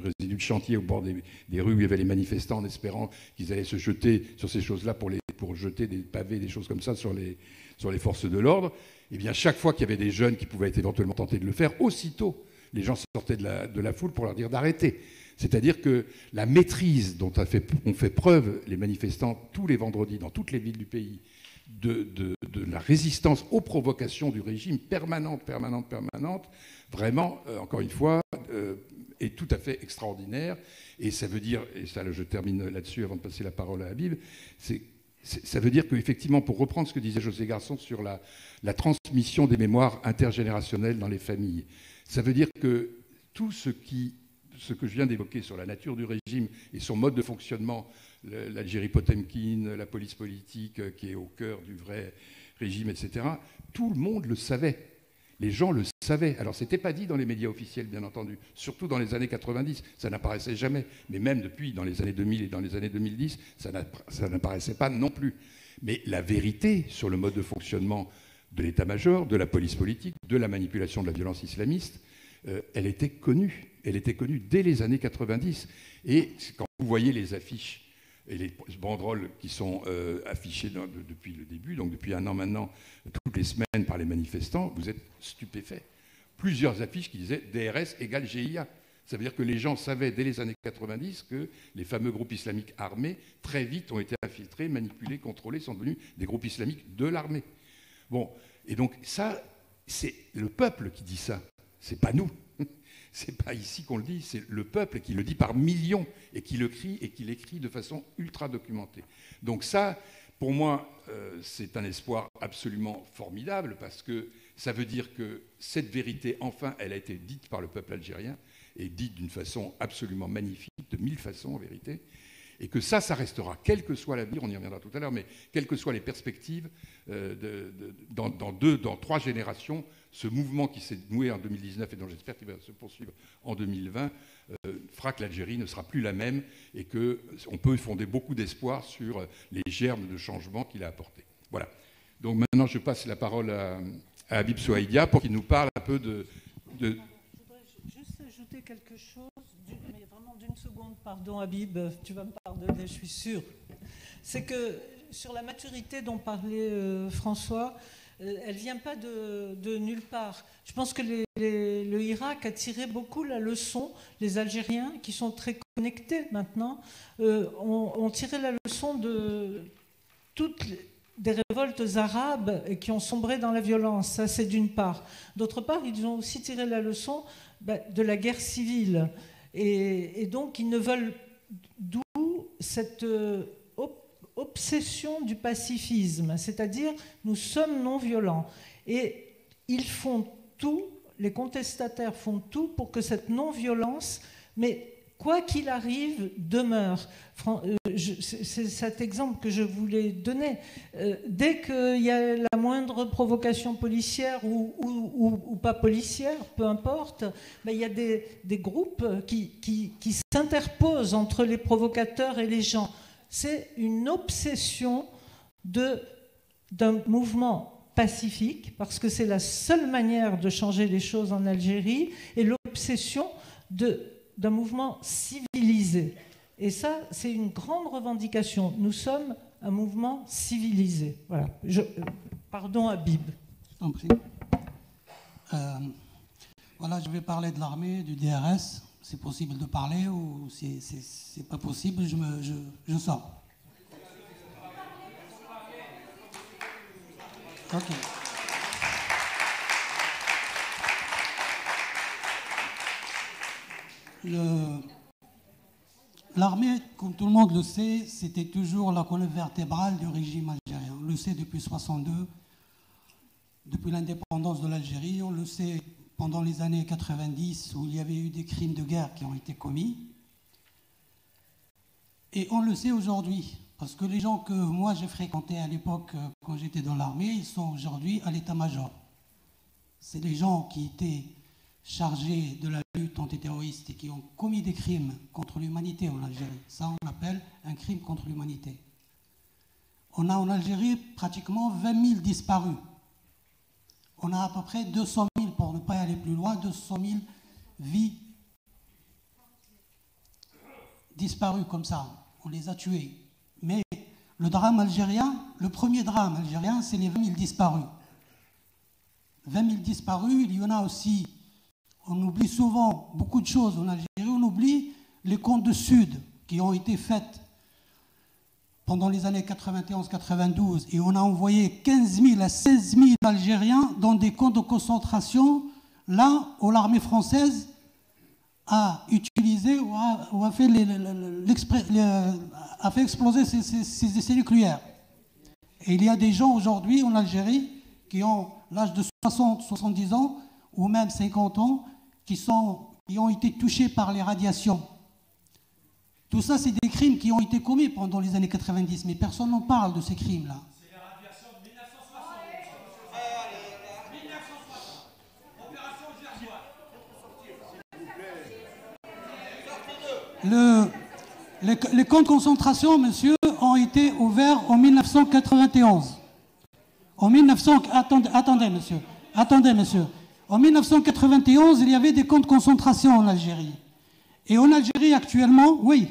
résidus de chantier au bord des rues où il y avait les manifestants en espérant qu'ils allaient se jeter sur ces choses-là pour jeter des pavés, des choses comme ça sur les forces de l'ordre. Et bien, chaque fois qu'il y avait des jeunes qui pouvaient être éventuellement tentés de le faire, aussitôt, les gens sortaient de la foule pour leur dire d'arrêter. C'est-à-dire que la maîtrise dont ont fait preuve les manifestants tous les vendredis dans toutes les villes du pays, de la résistance aux provocations du régime permanente, vraiment, encore une fois, est tout à fait extraordinaire. Et ça veut dire, et ça je termine là-dessus avant de passer la parole à Habib, ça veut dire qu'effectivement, pour reprendre ce que disait José Garçon sur la transmission des mémoires intergénérationnelles dans les familles, ça veut dire que tout ce que je viens d'évoquer sur la nature du régime et son mode de fonctionnement, l'Algérie Potemkine, la police politique qui est au cœur du vrai régime, etc., tout le monde le savait. Les gens le savaient. Alors, ce n'était pas dit dans les médias officiels, bien entendu, surtout dans les années 90, ça n'apparaissait jamais. Mais même depuis, dans les années 2000 et dans les années 2010, ça n'apparaissait pas non plus. Mais la vérité sur le mode de fonctionnement de l'état-major, de la police politique, de la manipulation de la violence islamiste, elle était connue. Elle était connue dès les années 90. Et quand vous voyez les affiches et les banderoles qui sont affichées depuis le début, donc depuis un an maintenant, toutes les semaines par les manifestants, vous êtes stupéfaits. Plusieurs affiches qui disaient DRS égale GIA. Ça veut dire que les gens savaient dès les années 90 que les fameux groupes islamiques armés, très vite, ont été infiltrés, manipulés, contrôlés, sont devenus des groupes islamiques de l'armée. Bon, et donc ça, c'est le peuple qui dit ça. C'est pas nous. C'est pas ici qu'on le dit, c'est le peuple qui le dit par millions et qui le crie et qui l'écrit de façon ultra documentée. Donc ça, pour moi, c'est un espoir absolument formidable parce que ça veut dire que cette vérité, enfin, elle a été dite par le peuple algérien et dite d'une façon absolument magnifique, de 1000 façons en vérité, et que ça restera, quel que soit l'avenir, on y reviendra tout à l'heure, mais quelles que soient les perspectives, dans 3 générations, ce mouvement qui s'est noué en 2019 et dont j'espère qu'il va se poursuivre en 2020 fera que l'Algérie ne sera plus la même et qu'on peut fonder beaucoup d'espoir sur les germes de changement qu'il a apportés. Voilà. Donc maintenant, je passe la parole à Habib Souaïdia pour qu'il nous parle un peu de... Je voudrais juste ajouter quelque chose, mais vraiment d'une seconde, pardon Habib, tu vas me pardonner, je suis sûre. C'est que sur la maturité dont parlait François, elle ne vient pas de nulle part. Je pense que le Irak a tiré beaucoup la leçon. Les Algériens, qui sont très connectés maintenant, ont tiré la leçon de toutes des révoltes arabes qui ont sombré dans la violence. Ça, c'est d'une part. D'autre part, ils ont aussi tiré la leçon de la guerre civile. Et donc, ils ne veulent... D'où cette... obsession du pacifisme, c'est-à-dire nous sommes non-violents. Et ils font tout, les contestataires font tout pour que cette non-violence, mais quoi qu'il arrive, demeure. C'est cet exemple que je voulais donner. Dès qu'il y a la moindre provocation policière ou pas policière, peu importe, il y a des groupes qui s'interposent entre les provocateurs et les gens. C'est une obsession d'un mouvement pacifique, parce que c'est la seule manière de changer les choses en Algérie, et l'obsession d'un mouvement civilisé. Et ça, c'est une grande revendication. Nous sommes un mouvement civilisé. Voilà. Pardon, Habib. Je t'en prie. Voilà, je vais parler de l'armée, du DRS. C'est possible de parler ou c'est pas possible, je sors. Ok. L'armée, comme tout le monde le sait, c'était toujours la colonne vertébrale du régime algérien. On le sait depuis 1962, depuis l'indépendance de l'Algérie, on le sait pendant les années 90 où il y avait eu des crimes de guerre qui ont été commis. Et on le sait aujourd'hui, parce que les gens que moi j'ai fréquentés à l'époque quand j'étais dans l'armée, ils sont aujourd'hui à l'état-major. C'est les gens qui étaient chargés de la lutte antiterroriste et qui ont commis des crimes contre l'humanité en Algérie. Ça, on l'appelle un crime contre l'humanité. On a en Algérie pratiquement 20 000 disparus. On a à peu près 200 000, pour ne pas aller plus loin, 200 000 vies disparues comme ça. On les a tuées. Mais le drame algérien, le premier drame algérien, c'est les 20 000 disparus. 20 000 disparus, il y en a aussi, on oublie souvent beaucoup de choses en Algérie, on oublie les camps de Sud qui ont été faits pendant les années 91-92, et on a envoyé 15 000 à 16 000 Algériens dans des camps de concentration, là où l'armée française a utilisé ou a fait, a fait exploser ses essais nucléaires. Et il y a des gens aujourd'hui en Algérie qui ont l'âge de 60, 70 ans, ou même 50 ans, qui ont été touchés par les radiations. Tout ça, c'est des crimes qui ont été commis pendant les années 90, mais personne n'en parle de ces crimes-là. C'est les radiations de 1960. 1960. Opération Gersois. Les camps de concentration, monsieur, ont été ouverts en 1991. Attendez, monsieur. En 1991, il y avait des camps de concentration en Algérie. Et en Algérie, actuellement, oui,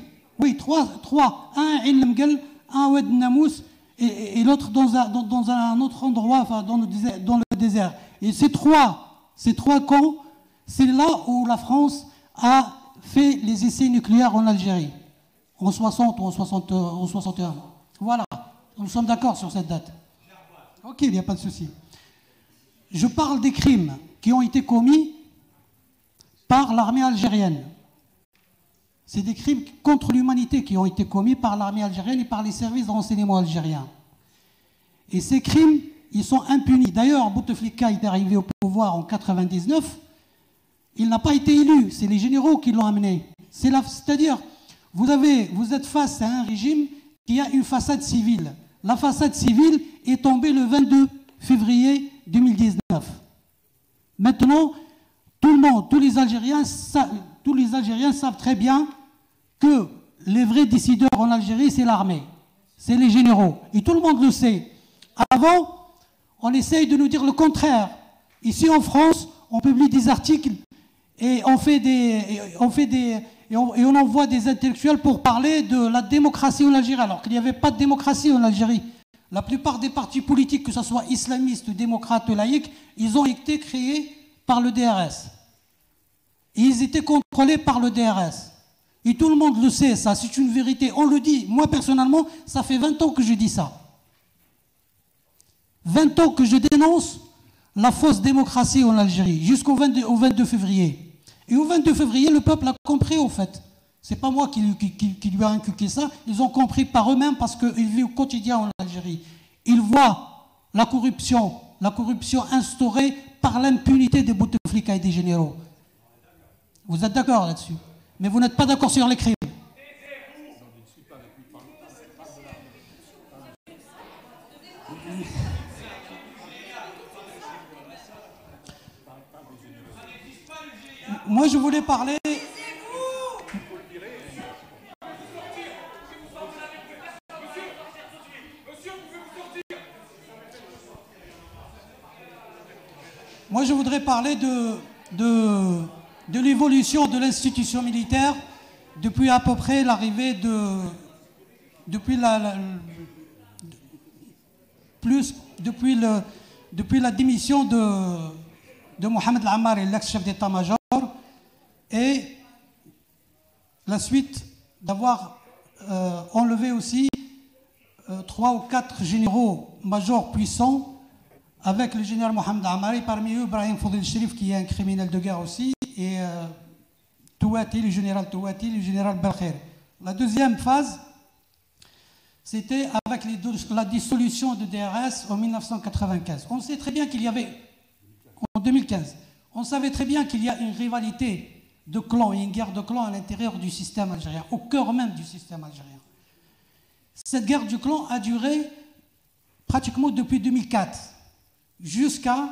trois. Un à Lemgel, un à Oued Namous et l'autre dans un autre endroit, enfin, dans le désert. Et ces trois camps, c'est là où la France a fait les essais nucléaires en Algérie, en 60 ou en 61. Voilà, nous sommes d'accord sur cette date. Ok, il n'y a pas de souci. Je parle des crimes qui ont été commis par l'armée algérienne. C'est des crimes contre l'humanité qui ont été commis par l'armée algérienne et par les services de renseignement algériens. Et ces crimes, ils sont impunis. D'ailleurs, Bouteflika est arrivé au pouvoir en 1999. Il n'a pas été élu. C'est les généraux qui l'ont amené. C'est-à-dire, vous êtes face à un régime qui a une façade civile. La façade civile est tombée le 22 février 2019. Maintenant, tous les Algériens savent très bien que les vrais décideurs en Algérie, c'est l'armée, c'est les généraux. Et tout le monde le sait. Avant, on essaye de nous dire le contraire. Ici en France, on publie des articles et on envoie des intellectuels pour parler de la démocratie en Algérie, alors qu'il n'y avait pas de démocratie en Algérie. La plupart des partis politiques, que ce soit islamistes, démocrates ou laïcs, ils ont été créés par le DRS. Et ils étaient contrôlés par le DRS. Et tout le monde le sait, ça, c'est une vérité. On le dit. Moi, personnellement, ça fait 20 ans que je dis ça. 20 ans que je dénonce la fausse démocratie en Algérie, jusqu'au 22 février. Et au 22 février, le peuple a compris, au fait. Ce n'est pas moi qui lui a inculqué ça. Ils ont compris par eux-mêmes parce qu'ils vivent au quotidien en Algérie. Ils voient la corruption instaurée par l'impunité des bouteflika et des généraux. Vous êtes d'accord là-dessus? Mais vous n'êtes pas d'accord sur les crimes. Moi, je voulais parler... Moi, je voudrais parler de l'évolution de l'institution militaire depuis à peu près l'arrivée depuis la démission de Mohamed Al-Ammari, l'ex-chef d'état-major, et la suite d'avoir enlevé aussi 3 ou 4 généraux majors puissants avec le général Mohamed Al-Ammari, parmi eux Brahim Fodil Sherif qui est un criminel de guerre aussi, et Touati, le général Touati, le général Belkher. La deuxième phase, c'était avec la dissolution de DRS en 1995. On sait très bien qu'il y avait, en 2015, on savait très bien qu'il y a une rivalité de clans et une guerre de clans à l'intérieur du système algérien, au cœur même du système algérien. Cette guerre du clan a duré pratiquement depuis 2004 jusqu'à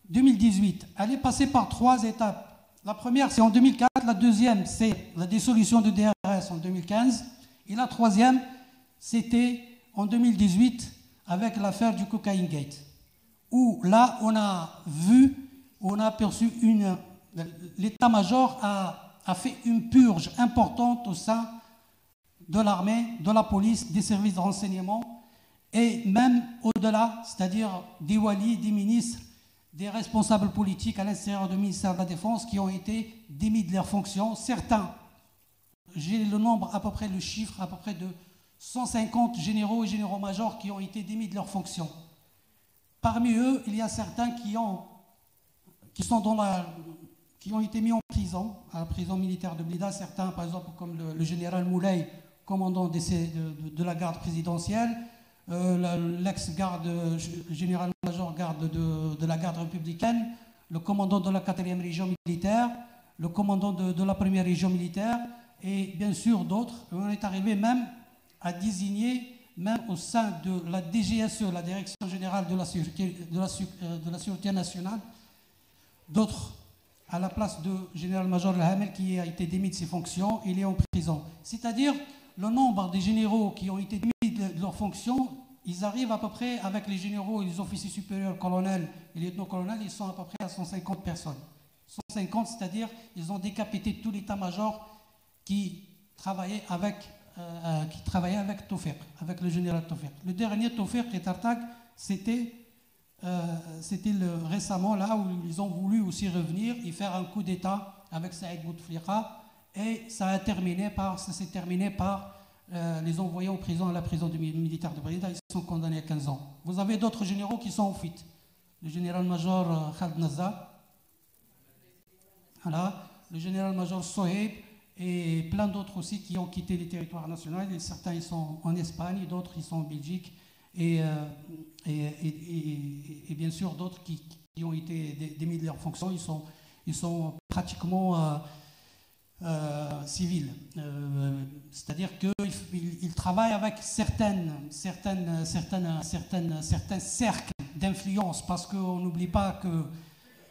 2018. Elle est passée par 3 étapes. La première, c'est en 2004. La deuxième, c'est la dissolution de DRS en 2015. Et la troisième, c'était en 2018 avec l'affaire du Cocaine Gate. Où là, on a aperçu l'état-major a fait une purge importante au sein de l'armée, de la police, des services de renseignement et même au-delà, c'est-à-dire des walis, des ministres, des responsables politiques à l'intérieur du ministère de la Défense qui ont été démis de leurs fonctions. Certains, j'ai le nombre, à peu près le chiffre, à peu près de 150 généraux et généraux-majors qui ont été démis de leurs fonctions. Parmi eux, il y a certains qui ont été mis en prison, à la prison militaire de Blida. Certains, par exemple, comme le général Moulay, commandant de la garde présidentielle, l'ex-garde, général-major garde de la garde républicaine, le commandant de la 4e région militaire, le commandant de la 1e région militaire, et bien sûr d'autres. On est arrivé même à désigner, même au sein de la DGSE, la Direction générale de la Sûreté nationale, d'autres à la place de général-major Hamel qui a été démis de ses fonctions, il est en prison. C'est-à-dire, le nombre des généraux qui ont été démis de leurs fonctions, ils arrivent à peu près, avec les généraux et les officiers supérieurs, colonels et lieutenants-colonels, ils sont à peu près à 150 personnes. 150, c'est-à-dire, ils ont décapité tout l'état-major qui travaillait avec Tawfiq, avec le général Tawfiq. Le dernier Tawfiq et Tartak, c'était récemment là où ils ont voulu aussi revenir et faire un coup d'État avec Saïd Bouteflika, et ça s'est terminé par les envoyer en prison à la prison militaire de Breda. Ils sont condamnés à 15 ans. Vous avez d'autres généraux qui sont en fuite. Le général-major Khaled Nazza, voilà, le général-major Soheib et plein d'autres aussi qui ont quitté les territoires nationaux. Et certains ils sont en Espagne, d'autres ils sont en Belgique. Et bien sûr d'autres qui ont été démis de leurs fonctions, ils sont pratiquement civils. C'est-à-dire qu'ils travaillent avec certains cercles d'influence, parce qu'on n'oublie pas que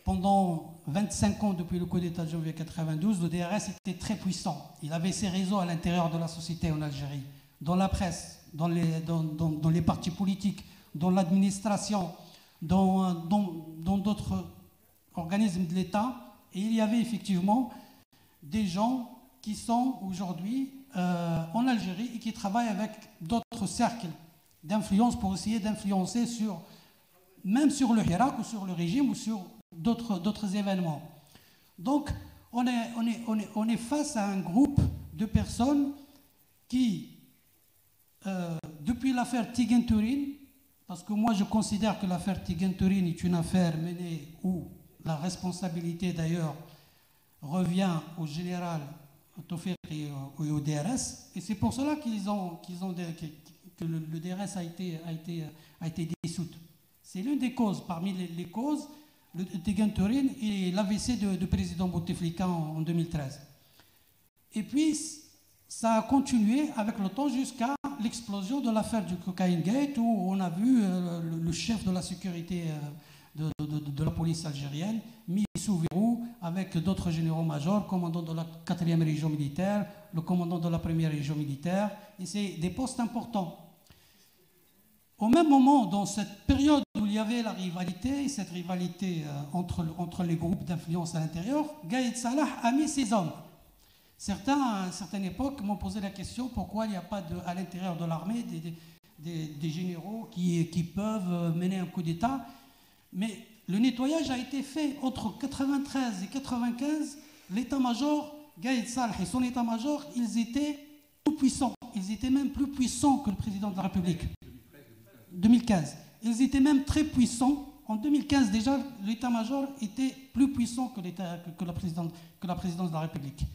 pendant 25 ans, depuis le coup d'État de janvier 92, le DRS était très puissant. Il avait ses réseaux à l'intérieur de la société en Algérie, dans la presse, dans les partis politiques, dans l'administration, dans d'autres organismes de l'État. Et il y avait effectivement des gens qui sont aujourd'hui en Algérie et qui travaillent avec d'autres cercles d'influence pour essayer d'influencer même sur le Hirak ou sur le régime ou sur d'autres événements. Donc, on est face à un groupe de personnes qui, depuis l'affaire Tigenturine, parce que moi je considère que l'affaire Tigenturine est une affaire menée où la responsabilité d'ailleurs revient au général Tawfiq et au DRS, et c'est pour cela que le DRS a été dissoute. C'est l'une des causes, parmi les causes, le Tigenturine et l'AVC de président Bouteflika en 2013. Et puis, ça a continué avec le temps jusqu'à l'explosion de l'affaire du Cocaine Gate, où on a vu le chef de la sécurité de la police algérienne mis sous verrou avec d'autres généraux-majors, commandant de la 4e région militaire, le commandant de la 1e région militaire, et c'est des postes importants. Au même moment, dans cette période où il y avait la rivalité, cette rivalité entre les groupes d'influence à l'intérieur, Gaïd Salah a mis ses hommes. Certains, à une certaine époque, m'ont posé la question pourquoi il n'y a pas à l'intérieur de l'armée des généraux qui peuvent mener un coup d'État. Mais le nettoyage a été fait entre 93 et 95. L'état-major, Gaïd Salah et son état-major, ils étaient tout puissants. Ils étaient même plus puissants que le président de la République. 2015. Ils étaient même très puissants. En 2015, déjà, l'état-major était plus puissant que la présidence de la République.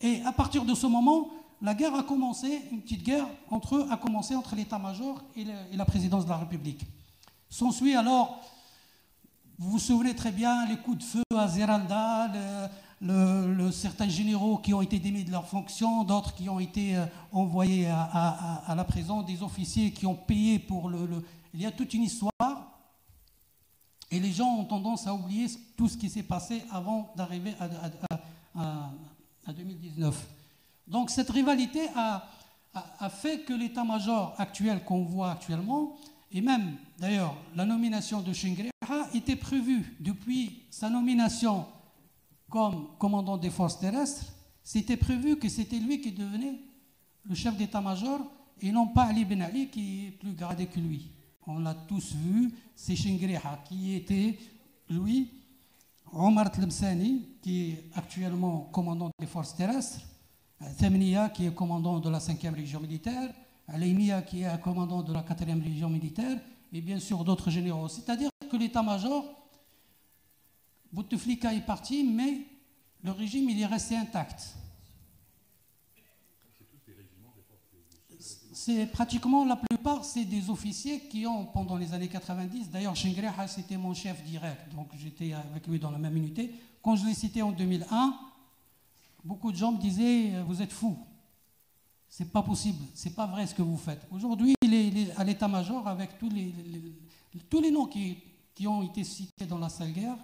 Et à partir de ce moment, la guerre a commencé, une petite guerre entre eux a commencé entre l'état-major et la présidence de la République. S'ensuit alors, vous vous souvenez très bien, les coups de feu à Zeralda, certains généraux qui ont été démis de leurs fonctions, d'autres qui ont été envoyés à la prison, des officiers qui ont payé pour Il y a toute une histoire et les gens ont tendance à oublier tout ce qui s'est passé avant d'arriver à 2019. Donc cette rivalité a fait que l'état-major actuel qu'on voit actuellement, et même d'ailleurs la nomination de Chingreha était prévue depuis sa nomination comme commandant des forces terrestres. C'était prévu que c'était lui qui devenait le chef d'état-major et non pas Ali Ben Ali qui est plus gradé que lui. On l'a tous vu, c'est Chingreha qui était lui, Omar Tlemceni qui est actuellement commandant des forces terrestres, Thamnia qui est commandant de la 5e région militaire, Alaimia qui est commandant de la 4e région militaire, et bien sûr d'autres généraux. C'est-à-dire que l'état-major, Bouteflika est parti, mais le régime il est resté intact. C'est pratiquement la plupart, c'est des officiers qui ont, pendant les années 90, d'ailleurs Chingreha c'était mon chef direct, donc j'étais avec lui dans la même unité. Quand je l'ai cité en 2001, beaucoup de gens me disaient vous êtes fous, c'est pas possible, c'est pas vrai ce que vous faites. Aujourd'hui, il est à l'état-major avec tous les noms qui ont été cités dans la sale guerre.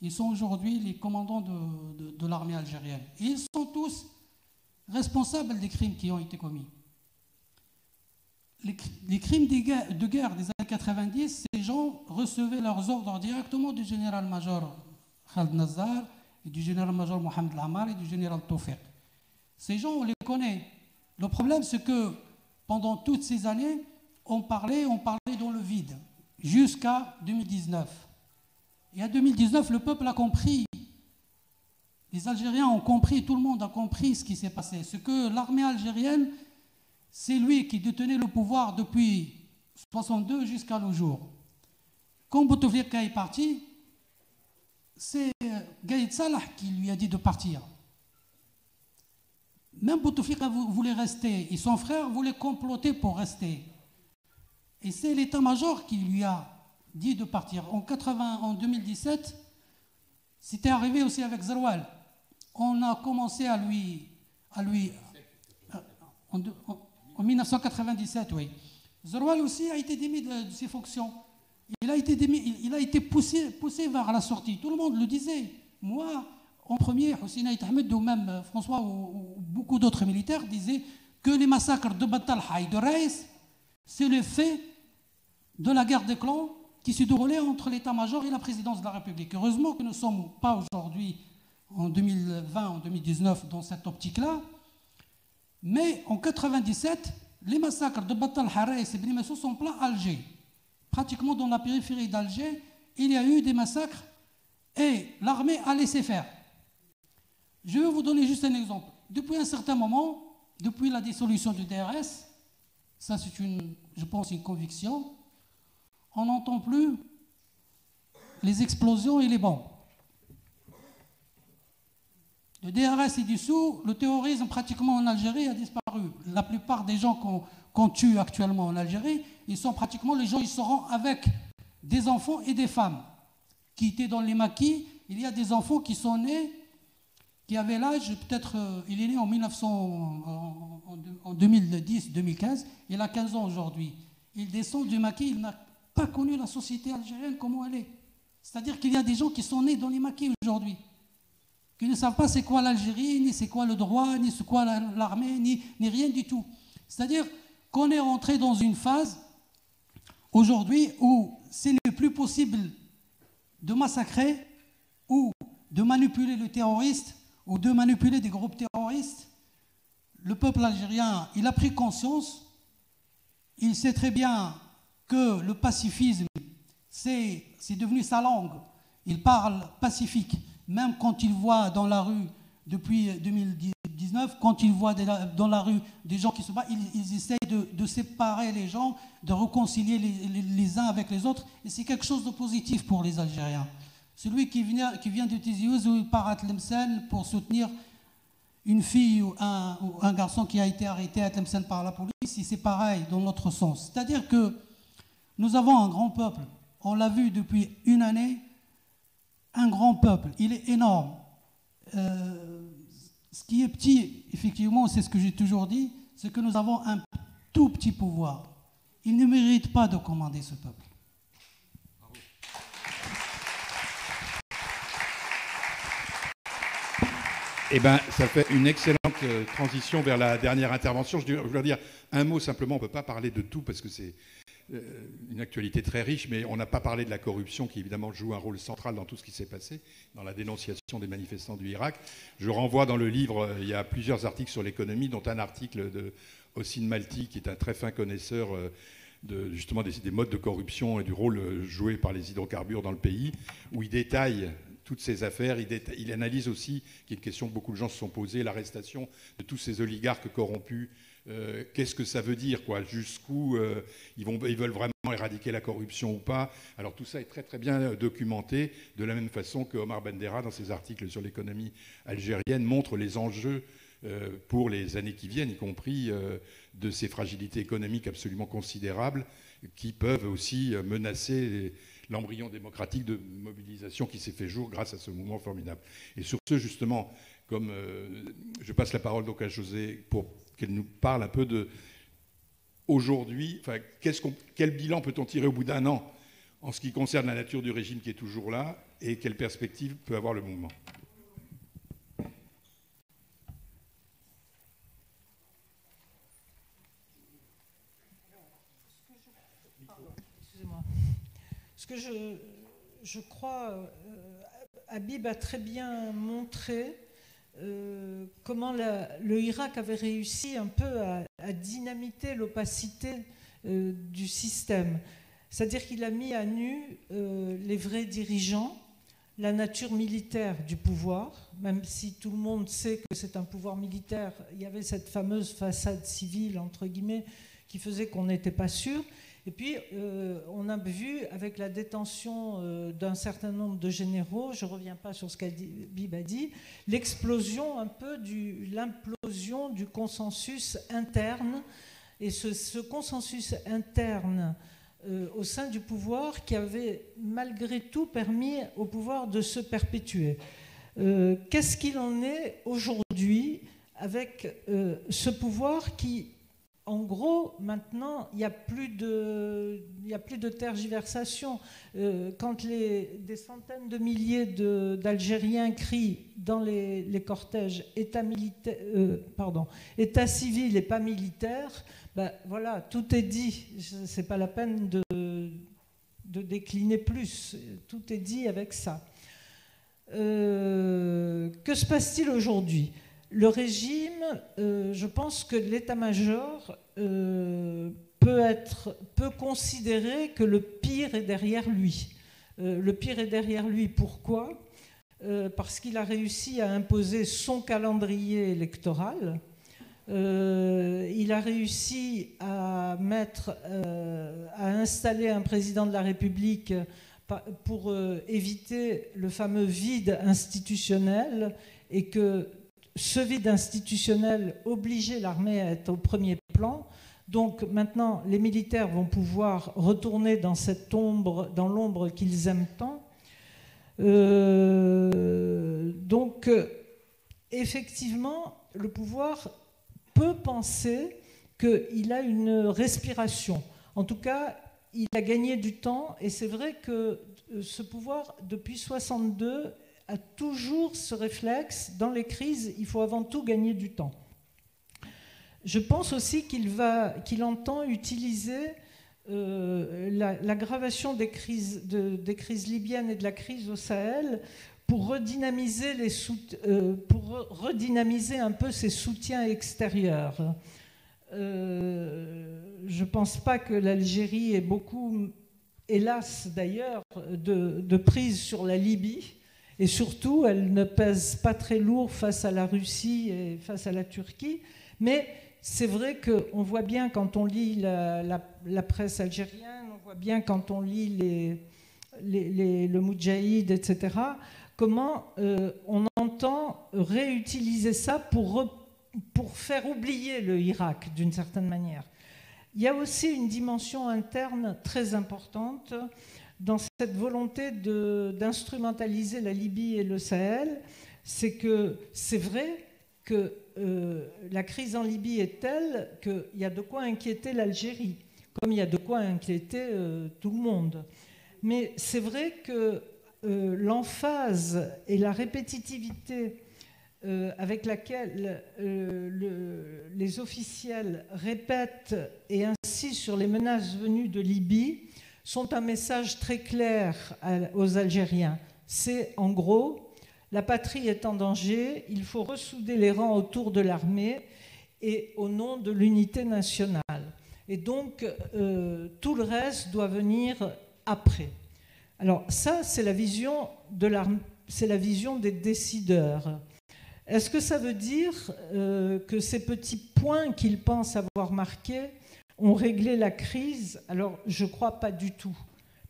Ils sont aujourd'hui les commandants de l'armée algérienne. Et ils sont tous responsables des crimes qui ont été commis. Les crimes de guerre des années 90, ces gens recevaient leurs ordres directement du général-major Khaled Nazar, et du général-major Mohamed Lamar et du général Tawfiq. Ces gens, on les connaît. Le problème, c'est que pendant toutes ces années, on parlait dans le vide, jusqu'à 2019. Et à 2019, le peuple a compris. Les Algériens ont compris, tout le monde a compris ce qui s'est passé. C'est que l'armée algérienne, c'est lui qui détenait le pouvoir depuis 1962 jusqu'à nos jours. Quand Bouteflika est parti, c'est Gaïd Salah qui lui a dit de partir. Même Bouteflika voulait rester et son frère voulait comploter pour rester. Et c'est l'état-major qui lui a dit de partir. En 2017, c'était arrivé aussi avec Zerwal. On a commencé à lui en 1997, oui. Zerwal aussi a été démis de ses fonctions. Il a été poussé vers la sortie. Tout le monde le disait. Moi, en premier, Hussein Aït Ahmed ou même François ou beaucoup d'autres militaires disaient que les massacres de Batalha et de Reis, c'est le fait de la guerre des clans qui se déroulait entre l'état-major et la présidence de la République. Heureusement que nous ne sommes pas aujourd'hui, en 2020, en 2019, dans cette optique-là. Mais en 1997, les massacres de Bata al-Hara et Sébni Messou sont pleins à Alger. Pratiquement dans la périphérie d'Alger, il y a eu des massacres et l'armée a laissé faire. Je vais vous donner juste un exemple. Depuis un certain moment, depuis la dissolution du DRS, ça c'est je pense une conviction, on n'entend plus les explosions et les bombes. Le DRS est dissous, le terrorisme pratiquement en Algérie a disparu. La plupart des gens qu'on tue actuellement en Algérie, ils sont pratiquement les gens, ils seront avec des enfants et des femmes qui étaient dans les maquis. Il y a des enfants qui sont nés, qui avaient l'âge, peut-être, il est né en 2010-2015, il a 15 ans aujourd'hui. Il descend du maquis, il n'a pas connu la société algérienne, comment elle est. C'est-à-dire qu'il y a des gens qui sont nés dans les maquis aujourd'hui, qui ne savent pas c'est quoi l'Algérie, ni c'est quoi le droit, ni c'est quoi l'armée, ni rien du tout. C'est-à-dire qu'on est rentré dans une phase aujourd'hui où ce n'est plus possible de massacrer ou de manipuler le terroriste ou de manipuler des groupes terroristes. Le peuple algérien, il a pris conscience, il sait très bien que le pacifisme, c'est devenu sa langue. Il parle pacifique. Même quand il voit dans la rue, depuis 2019, quand il voit dans la rue des gens qui se battent, ils essayent de séparer les gens, de réconcilier les uns avec les autres. Et c'est quelque chose de positif pour les Algériens. Celui qui vient de Tizi Ouzou, il part à Tlemcen pour soutenir une fille ou un garçon qui a été arrêté à Tlemcen par la police, c'est pareil dans l'autre sens. C'est-à-dire que nous avons un grand peuple. On l'a vu depuis une année. Un grand peuple, il est énorme. Ce qui est petit, effectivement, c'est ce que j'ai toujours dit, c'est que nous avons un tout petit pouvoir. Il ne mérite pas de commander ce peuple. Eh bien, ça fait une excellente transition vers la dernière intervention. Je dois dire un mot simplement, on ne peut pas parler de tout parce que c'est une actualité très riche, mais on n'a pas parlé de la corruption qui évidemment joue un rôle central dans tout ce qui s'est passé, dans la dénonciation des manifestants du Irak. Je renvoie dans le livre, il y a plusieurs articles sur l'économie, dont un article de Hossein Malti, qui est un très fin connaisseur justement des modes de corruption et du rôle joué par les hydrocarbures dans le pays, où il détaille toutes ces affaires. Il analyse aussi, qui est une question que beaucoup de gens se sont posées, l'arrestation de tous ces oligarques corrompus. Qu'est-ce que ça veut dire, quoi? Jusqu'où ils veulent vraiment éradiquer la corruption ou pas? Alors tout ça est très très bien documenté, de la même façon que Omar Bendera, dans ses articles sur l'économie algérienne, montre les enjeux pour les années qui viennent, y compris de ces fragilités économiques absolument considérables qui peuvent aussi menacer l'embryon démocratique de mobilisation qui s'est fait jour grâce à ce mouvement formidable. Et sur ce, justement, comme je passe la parole donc à José pour qu'elle nous parle un peu de aujourd'hui, enfin, quel bilan peut-on tirer au bout d'un an en ce qui concerne la nature du régime qui est toujours là et quelle perspective peut avoir le mouvement? Excusez-moi. Ce que je crois, Habib a très bien montré comment le Irak avait réussi un peu à dynamiter l'opacité du système. C'est-à-dire qu'il a mis à nu les vrais dirigeants, la nature militaire du pouvoir, même si tout le monde sait que c'est un pouvoir militaire, il y avait cette fameuse façade civile, entre guillemets, qui faisait qu'on n'était pas sûr. Et puis, on a vu, avec la détention d'un certain nombre de généraux, je ne reviens pas sur ce qu'Habib a dit, l'explosion un peu l'implosion du consensus interne. Et ce consensus interne au sein du pouvoir qui avait malgré tout permis au pouvoir de se perpétuer. Qu'est-ce qu'il en est aujourd'hui avec ce pouvoir qui... En gros, maintenant, il n'y a plus de tergiversation. Quand des centaines de milliers d'Algériens crient dans les cortèges État civil et pas militaire, ben voilà, tout est dit. Ce n'est pas la peine de décliner plus. Tout est dit avec ça. Que se passe-t-il aujourd'hui? Le régime, je pense que l'état-major peut considérer que le pire est derrière lui. Le pire est derrière lui, pourquoi? Parce qu'il a réussi à imposer son calendrier électoral. Il a réussi à installer un président de la République pour éviter le fameux vide institutionnel, et que ce vide institutionnel obligeait l'armée à être au premier plan. Donc maintenant, les militaires vont pouvoir retourner dans cette ombre, dans l'ombre qu'ils aiment tant. Donc, effectivement, le pouvoir peut penser qu'il a une respiration. En tout cas, il a gagné du temps, et c'est vrai que ce pouvoir, depuis 1962, a toujours ce réflexe. Dans les crises, il faut avant tout gagner du temps. Je pense aussi qu'il entend utiliser l'aggravation des crises libyennes et de la crise au Sahel pour redynamiser un peu ses soutiens extérieurs. Je ne pense pas que l'Algérie ait beaucoup, hélas d'ailleurs, de prise sur la Libye, et surtout elle ne pèse pas très lourd face à la Russie et face à la Turquie, mais c'est vrai qu'on voit bien quand on lit la presse algérienne, on voit bien quand on lit le Moudjahid, etc., comment on entend réutiliser ça pour faire oublier le Irak d'une certaine manière. Il y a aussi une dimension interne très importante dans cette volonté d'instrumentaliser la Libye et le Sahel. C'est que c'est vrai que la crise en Libye est telle qu'il y a de quoi inquiéter l'Algérie, comme il y a de quoi inquiéter tout le monde. Mais c'est vrai que l'emphase et la répétitivité avec laquelle les officiels répètent et insistent sur les menaces venues de Libye sont un message très clair aux Algériens. C'est en gros, la patrie est en danger, il faut ressouder les rangs autour de l'armée et au nom de l'unité nationale. Et donc, tout le reste doit venir après. Alors ça, c'est la vision des décideurs. Est-ce que ça veut dire que ces petits points qu'ils pensent avoir marqués ont réglé la crise? Alors, je crois pas du tout.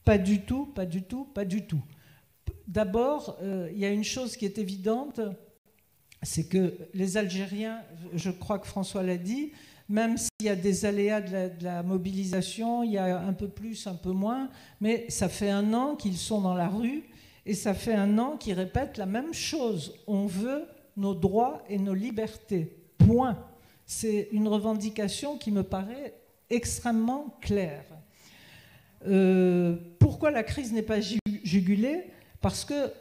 Pas du tout, pas du tout, pas du tout. D'abord, il y a une chose qui est évidente, c'est que les Algériens, je crois que François l'a dit, même s'il y a des aléas de la mobilisation, il y a un peu plus, un peu moins, mais ça fait 1 an qu'ils sont dans la rue, et ça fait 1 an qu'ils répètent la même chose. On veut nos droits et nos libertés. Point. C'est une revendication qui me paraît extrêmement claire. Pourquoi la crise n'est pas jugulée? Parce que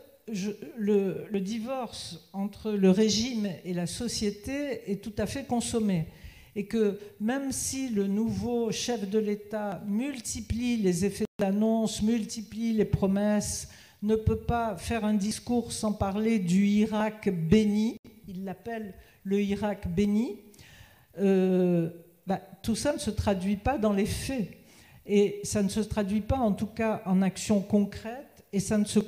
le divorce entre le régime et la société est tout à fait consommé. Et que même si le nouveau chef de l'État multiplie les effets d'annonce, multiplie les promesses, ne peut pas faire un discours sans parler du Irak béni, il l'appelle le Irak béni, tout ça ne se traduit pas dans les faits. Et ça ne se traduit pas, en tout cas, en actions concrètes, et ça ne se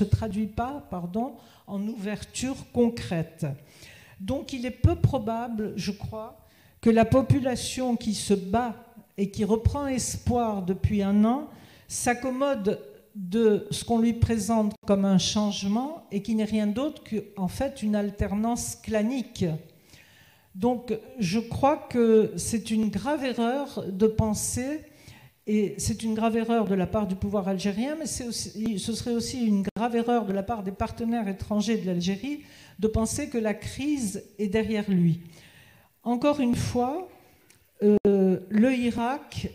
traduit pas, en ouverture concrète. Donc il est peu probable, je crois, que la population qui se bat et qui reprend espoir depuis 1 an s'accommode de ce qu'on lui présente comme un changement et qui n'est rien d'autre qu'en fait une alternance clanique. Donc je crois que c'est une grave erreur de penser, et c'est une grave erreur de la part du pouvoir algérien, mais ce serait aussi une grave erreur de la part des partenaires étrangers de l'Algérie de penser que la crise est derrière lui. Encore une fois, le Irak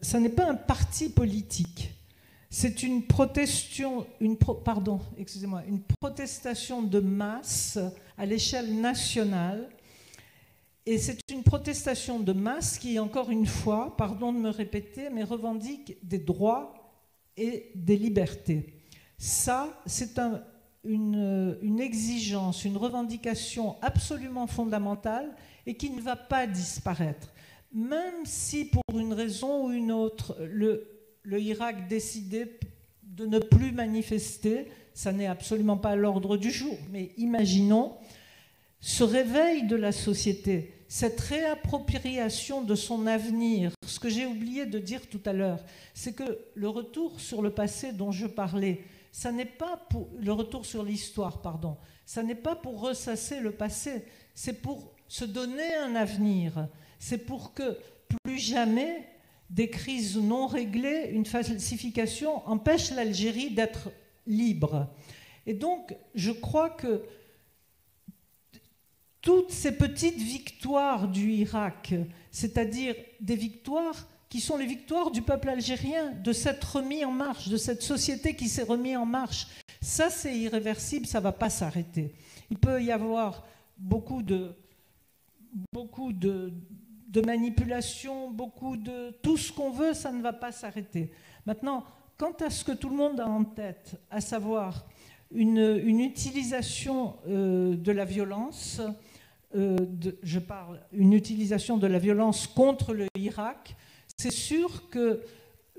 ça n'est pas un parti politique. C'est une protestation de masse à l'échelle nationale. Et c'est une protestation de masse qui, encore une fois, pardon de me répéter, mais revendique des droits et des libertés. Ça, c'est une exigence, une revendication absolument fondamentale et qui ne va pas disparaître. Même si, pour une raison ou une autre, le Irak décidait de ne plus manifester, ça n'est absolument pas à l'ordre du jour, mais imaginons ce réveil de la société, cette réappropriation de son avenir. Ce que j'ai oublié de dire tout à l'heure, c'est que le retour sur le passé dont je parlais, ça n'est pas pour le retour sur l'histoire, pardon, ça n'est pas pour ressasser le passé, c'est pour se donner un avenir, c'est pour que plus jamais des crises non réglées, une falsification empêche l'Algérie d'être libre. Et donc, je crois que toutes ces petites victoires du Irak, c'est-à-dire des victoires qui sont les victoires du peuple algérien, de s'être remis en marche, de cette société qui s'est remise en marche, ça c'est irréversible, ça ne va pas s'arrêter. Il peut y avoir beaucoup de manipulations, beaucoup de tout ce qu'on veut, ça ne va pas s'arrêter. Maintenant, quant à ce que tout le monde a en tête, à savoir une utilisation de la violence, une utilisation de la violence contre le Irak, c'est sûr que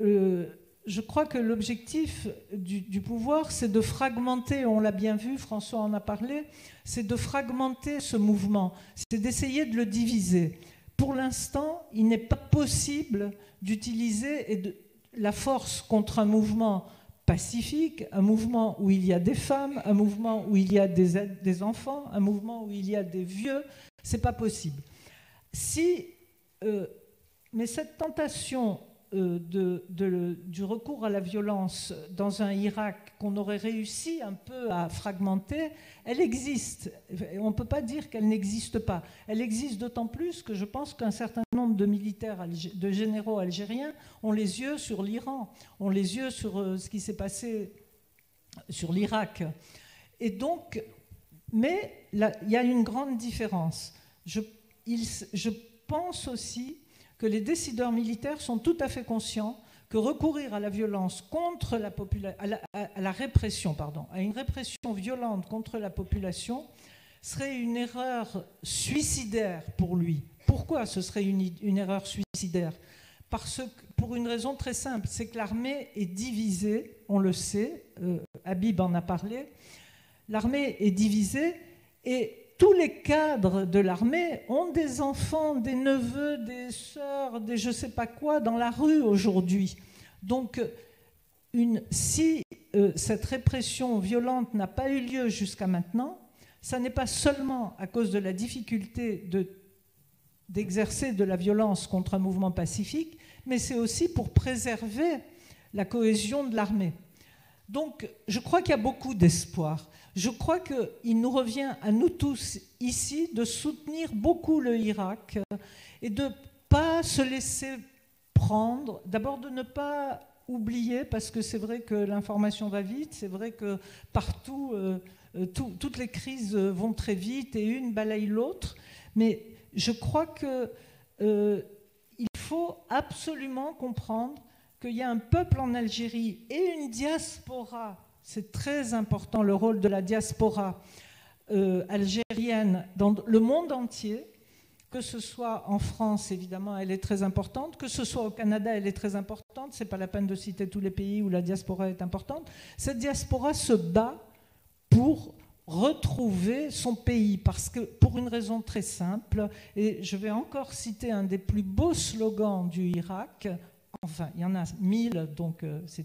je crois que l'objectif du pouvoir, c'est de fragmenter, on l'a bien vu, François en a parlé, c'est de fragmenter ce mouvement, c'est d'essayer de le diviser. Pour l'instant, il n'est pas possible d'utiliser la force contre un mouvement pacifique, un mouvement où il y a des femmes, un mouvement où il y a des enfants, un mouvement où il y a des vieux, c'est pas possible. Mais cette tentation du recours à la violence dans un Irak qu'on aurait réussi un peu à fragmenter, elle existe. On ne peut pas dire qu'elle n'existe pas. Elle existe d'autant plus que je pense qu'un certain nombre de militaires, de généraux algériens ont les yeux sur l'Iran, ont les yeux sur ce qui s'est passé sur l'Irak. Et donc, mais là, il y a une grande différence. Je pense aussi que les décideurs militaires sont tout à fait conscients que recourir à la violence contre la population, à la répression, pardon, à une répression violente contre la population serait une erreur suicidaire pour lui. Pourquoi ce serait une erreur suicidaire? Pour une raison très simple, c'est que l'armée est divisée, on le sait, Habib en a parlé, l'armée est divisée et tous les cadres de l'armée ont des enfants, des neveux, des sœurs, des je ne sais pas quoi dans la rue aujourd'hui. Donc, si cette répression violente n'a pas eu lieu jusqu'à maintenant, ça n'est pas seulement à cause de la difficulté d'exercer de la violence contre un mouvement pacifique, mais c'est aussi pour préserver la cohésion de l'armée. Donc, je crois qu'il y a beaucoup d'espoir. Je crois qu'il nous revient à nous tous ici de soutenir beaucoup le Irak et de ne pas se laisser prendre, d'abord de ne pas oublier, parce que c'est vrai que l'information va vite, c'est vrai que partout, toutes les crises vont très vite et une balaye l'autre, mais je crois qu'il faut absolument comprendre qu'il y a un peuple en Algérie et une diaspora. C'est très important le rôle de la diaspora algérienne dans le monde entier, que ce soit en France, évidemment, elle est très importante, que ce soit au Canada, elle est très importante, ce n'est pas la peine de citer tous les pays où la diaspora est importante. Cette diaspora se bat pour retrouver son pays, parce que pour une raison très simple, et je vais encore citer un des plus beaux slogans du Irak. Enfin, il y en a 1000, donc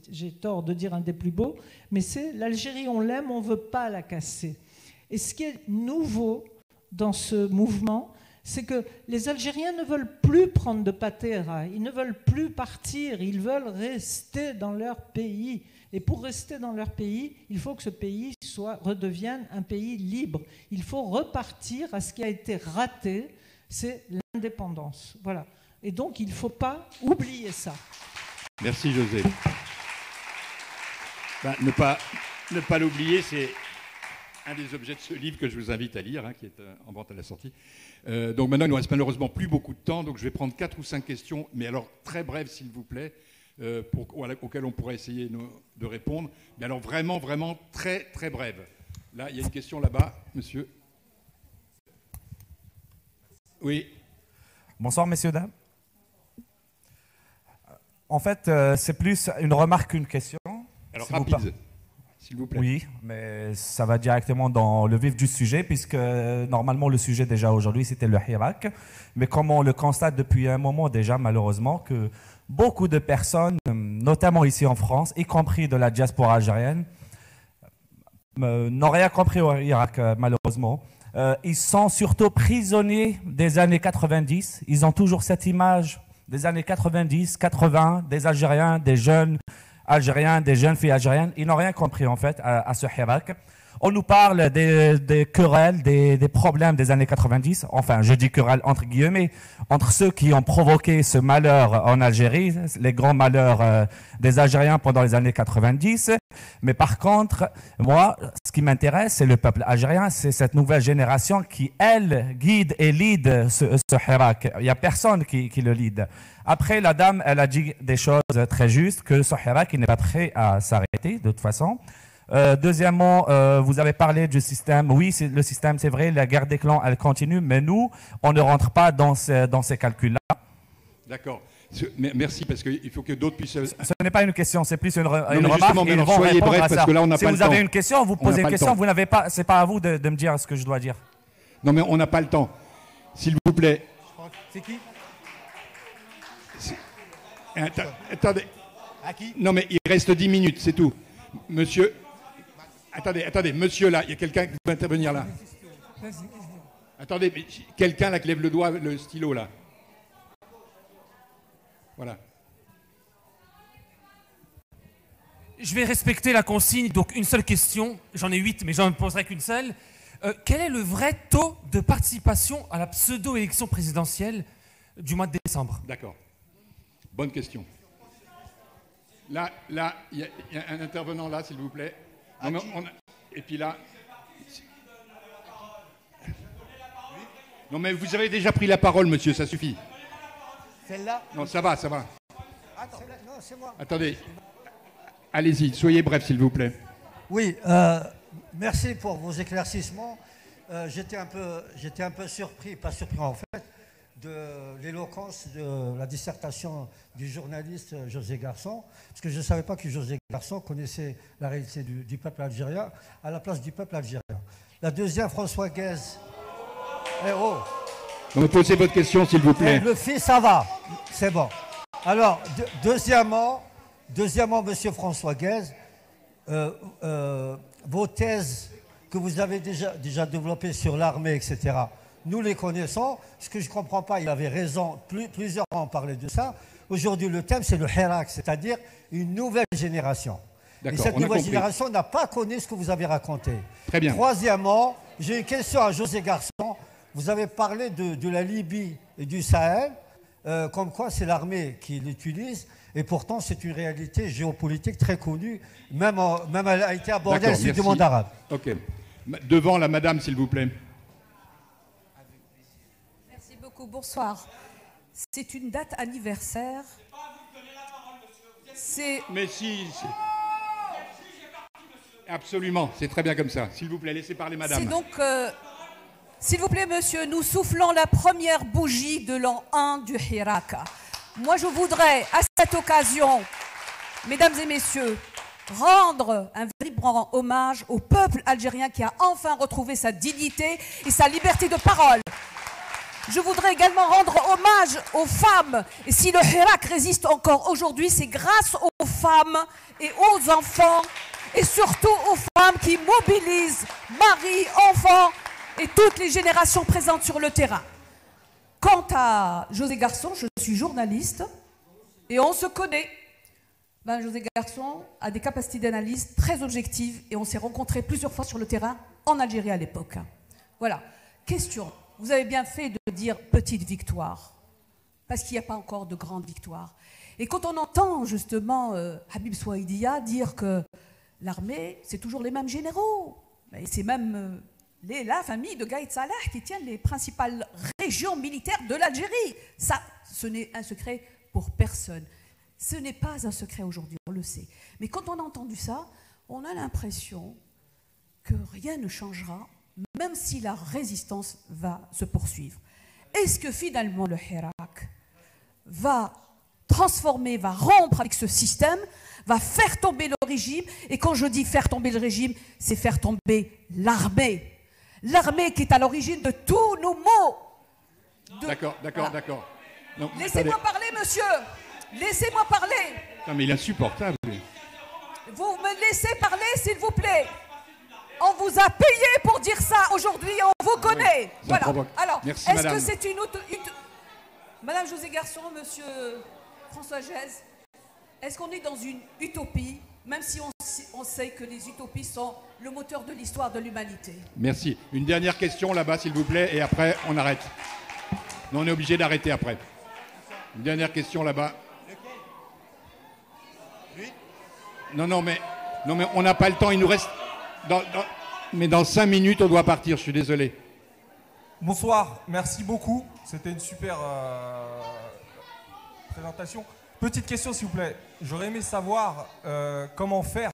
j'ai tort de dire un des plus beaux, mais c'est « l'Algérie, on l'aime, on ne veut pas la casser ». Et ce qui est nouveau dans ce mouvement, c'est que les Algériens ne veulent plus prendre de patera, ils ne veulent plus partir, ils veulent rester dans leur pays. Et pour rester dans leur pays, il faut que ce pays redevienne un pays libre. Il faut repartir à ce qui a été raté, c'est l'indépendance. Voilà. Et donc, il ne faut pas oublier ça. Merci, José. Ben, ne pas l'oublier, c'est un des objets de ce livre que je vous invite à lire, hein, qui est en vente à la sortie. Donc maintenant, il ne nous reste malheureusement plus beaucoup de temps, donc je vais prendre 4 ou 5 questions, mais alors très brèves s'il vous plaît, auxquelles on pourrait essayer de répondre. Mais alors vraiment, vraiment très, très brèves. Là, il y a une question là-bas, monsieur. Oui. Bonsoir, messieurs, dames. En fait, c'est plus une remarque qu'une question. Alors, rapide, s'il vous plaît. Oui, mais ça va directement dans le vif du sujet, puisque normalement, le sujet déjà aujourd'hui, c'était le Hirak. Mais comme on le constate depuis un moment déjà, malheureusement, que beaucoup de personnes, notamment ici en France, y compris de la diaspora algérienne, n'ont rien compris au Irak, malheureusement. Ils sont surtout prisonniers des années 90. Ils ont toujours cette image des années 90, 80, des Algériens, des jeunes Algériens, des jeunes filles algériennes. Ils n'ont rien compris en fait à ce Hirak. On nous parle des querelles, des problèmes des années 90. Enfin, je dis querelles entre guillemets, entre ceux qui ont provoqué ce malheur en Algérie, les grands malheurs des Algériens pendant les années 90. Mais par contre, moi, ce qui m'intéresse, c'est le peuple algérien, c'est cette nouvelle génération qui, elle, guide et lead ce Hirak. Il n'y a personne qui le lead. Après, la dame, elle a dit des choses très justes, que ce Hirak, il n'est pas prêt à s'arrêter, de toute façon. Deuxièmement, vous avez parlé du système. Oui, le système, c'est vrai, la guerre des clans, elle continue, mais nous, on ne rentre pas dans ces calculs-là. D'accord. Merci, parce qu'il faut que d'autres puissent... Ce n'est pas une question, c'est plus une remarque. Mais alors, soyez bref, parce que là, on n'a pas le temps. Si vous avez une question, vous posez une question, vous n'avez pas... C'est pas à vous de me dire ce que je dois dire. Non, mais on n'a pas le temps. S'il vous plaît. C'est qui? Attendez. À qui? Non, mais il reste 10 minutes, c'est tout. Monsieur... Attendez, monsieur là, il y a quelqu'un qui veut intervenir là. Attendez, quelqu'un là qui lève le doigt, le stylo là. Voilà. Je vais respecter la consigne, donc une seule question. J'en ai 8, mais j'en poserai qu'une seule. Quel est le vrai taux de participation à la pseudo-élection présidentielle du mois de décembre? D'accord. Bonne question. Là, il y a un intervenant là, s'il vous plaît. Non, mais et puis là... Non, mais vous avez déjà pris la parole, monsieur, ça suffit. Celle-là? Non, ça va. Attends, non, c'est moi. Attendez. Allez-y, soyez bref, s'il vous plaît. Oui, merci pour vos éclaircissements. J'étais un peu surpris, pas surpris en fait, de l'éloquence de la dissertation du journaliste José Garçon, parce que je ne savais pas que José Garçon connaissait la réalité du peuple algérien à la place du peuple algérien. La deuxième, François Guez. Donc, posez votre question, s'il vous plaît. Le fils, ça va, c'est bon. Alors, deuxièmement, monsieur François Guez, vos thèses que vous avez déjà développées sur l'armée, etc., nous les connaissons. Ce que je ne comprends pas, il avait raison, plusieurs ont parlé de ça. Aujourd'hui, le thème, c'est le Hirak, c'est-à-dire une nouvelle génération. Et cette nouvelle génération n'a pas connu ce que vous avez raconté. Très bien. Troisièmement, j'ai une question à José Garçon. Vous avez parlé de la Libye et du Sahel, comme quoi c'est l'armée qui l'utilise. Et pourtant, c'est une réalité géopolitique très connue. Même elle a été abordée à la suite du monde arabe. Ok. Devant la madame, s'il vous plaît. Merci beaucoup. Bonsoir. C'est une date anniversaire. Mais si. Absolument. C'est très bien comme ça. S'il vous plaît, laissez parler madame. C'est donc... S'il vous plaît, monsieur, nous soufflons la première bougie de l'an 1 du Hirak. Moi, je voudrais, à cette occasion, mesdames et messieurs, rendre un vibrant hommage au peuple algérien qui a enfin retrouvé sa dignité et sa liberté de parole. Je voudrais également rendre hommage aux femmes. Et si le Hirak résiste encore aujourd'hui, c'est grâce aux femmes et aux enfants, et surtout aux femmes qui mobilisent maris, enfants, et toutes les générations présentes sur le terrain. Quant à José Garçon, je suis journaliste et on se connaît. José Garçon a des capacités d'analyse très objectives et on s'est rencontrés plusieurs fois sur le terrain en Algérie à l'époque. Voilà. Question. Vous avez bien fait de dire petite victoire parce qu'il n'y a pas encore de grande victoire. Et quand on entend justement Habib Souaidia dire que l'armée, c'est toujours les mêmes généraux. Et c'est même la famille de Gaïd Salah qui tient les principales régions militaires de l'Algérie. Ça, ce n'est un secret pour personne. Ce n'est pas un secret aujourd'hui, on le sait. Mais quand on a entendu ça, on a l'impression que rien ne changera, même si la résistance va se poursuivre. Est-ce que finalement le Hirak va transformer, va rompre avec ce système, va faire tomber le régime? Et quand je dis faire tomber le régime, c'est faire tomber l'armée. L'armée qui est à l'origine de tous nos maux. D'accord. Laissez-moi parler, monsieur. Laissez-moi parler. Non, mais il est insupportable. Vous me laissez parler, s'il vous plaît. On vous a payé pour dire ça aujourd'hui, on vous connaît. Oui, voilà. Alors, merci, est-ce madame. que c'est une Madame José Garçon, monsieur François Gèze, est-ce qu'on est dans une utopie, même si on sait que les utopies sont le moteur de l'histoire de l'humanité? Merci. Une dernière question là-bas, s'il vous plaît, et après, on arrête. Non, on est obligé d'arrêter après. Une dernière question là-bas. Non, mais on n'a pas le temps, il nous reste... Mais dans 5 minutes, on doit partir, je suis désolé. Bonsoir, merci beaucoup. C'était une super présentation. Petite question, s'il vous plaît. J'aurais aimé savoir comment faire.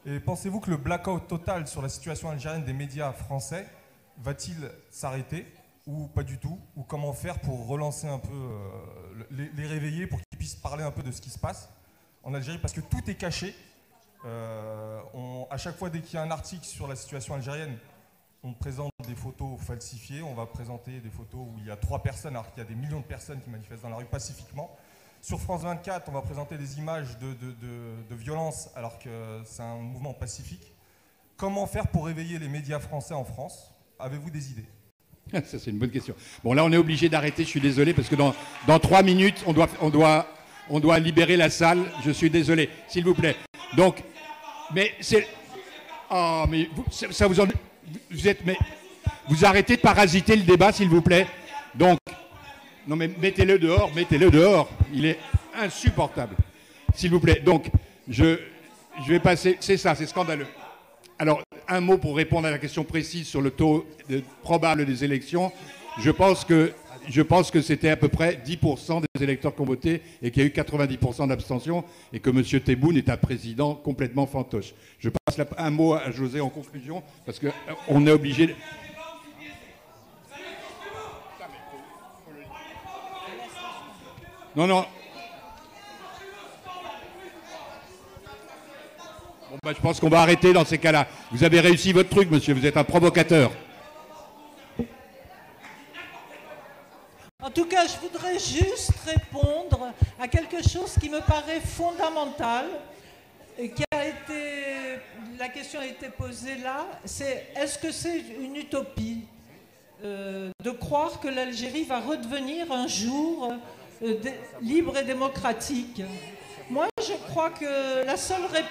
Et pensez-vous que le blackout total sur la situation algérienne des médias français va-t-il s'arrêter ou pas du tout? Ou comment faire pour relancer un peu, les réveiller pour qu'ils puissent parler un peu de ce qui se passe en Algérie? Parce que tout est caché. À chaque fois, dès qu'il y a un article sur la situation algérienne, on présente des photos falsifiées. On va présenter des photos où il y a 3 personnes, alors qu'il y a des millions de personnes qui manifestent dans la rue pacifiquement. Sur France 24, on va présenter des images de violence, alors que c'est un mouvement pacifique. Comment faire pour réveiller les médias français en France? Avez-vous des idées? Ça, c'est une bonne question. Bon, là, on est obligé d'arrêter, je suis désolé, parce que dans 3 minutes, on doit libérer la salle. Je suis désolé, s'il vous plaît. Donc, mais c'est... Oh, mais ça vous en... Vous arrêtez de parasiter le débat, s'il vous plaît. Donc, non mais mettez-le dehors. Il est insupportable. S'il vous plaît. Donc, je vais passer... C'est ça, c'est scandaleux. Alors, un mot pour répondre à la question précise sur le taux probable des élections. Je pense que c'était à peu près 10% des électeurs qui ont voté et qu'il y a eu 90% d'abstention et que M. Tebboune est un président complètement fantoche. Je passe un mot à José en conclusion parce qu'on est obligé... de... Non. Bon, je pense qu'on va arrêter dans ces cas-là. Vous avez réussi votre truc, monsieur, vous êtes un provocateur. En tout cas, je voudrais juste répondre à quelque chose qui me paraît fondamental, et la question a été posée là, c'est est-ce que c'est une utopie de croire que l'Algérie va redevenir un jour libre et démocratique? Moi, je crois que la seule réponse...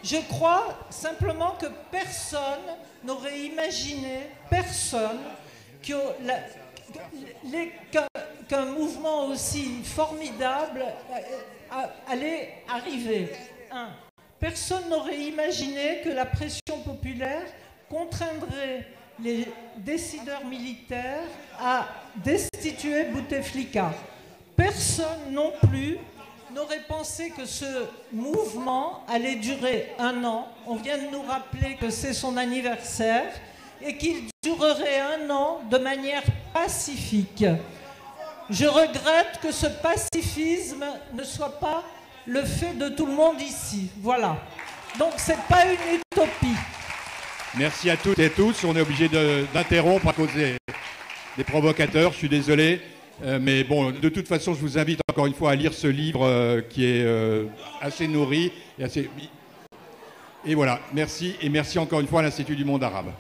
Je crois simplement que personne n'aurait imaginé, qu'un mouvement aussi formidable allait arriver. Personne n'aurait imaginé que la pression populaire contraindrait les décideurs militaires à destituer Bouteflika. Personne non plus n'aurait pensé que ce mouvement allait durer 1 an. On vient de nous rappeler que c'est son anniversaire et qu'il durerait 1 an de manière pacifique. Je regrette que ce pacifisme ne soit pas le fait de tout le monde ici. Voilà. Donc c'est pas une utopie. Merci à toutes et à tous. On est obligé d'interrompre à cause des provocateurs. Je suis désolé. Mais bon, de toute façon, je vous invite encore une fois à lire ce livre qui est assez nourri. Et voilà, merci. Et merci encore une fois à l'Institut du monde arabe.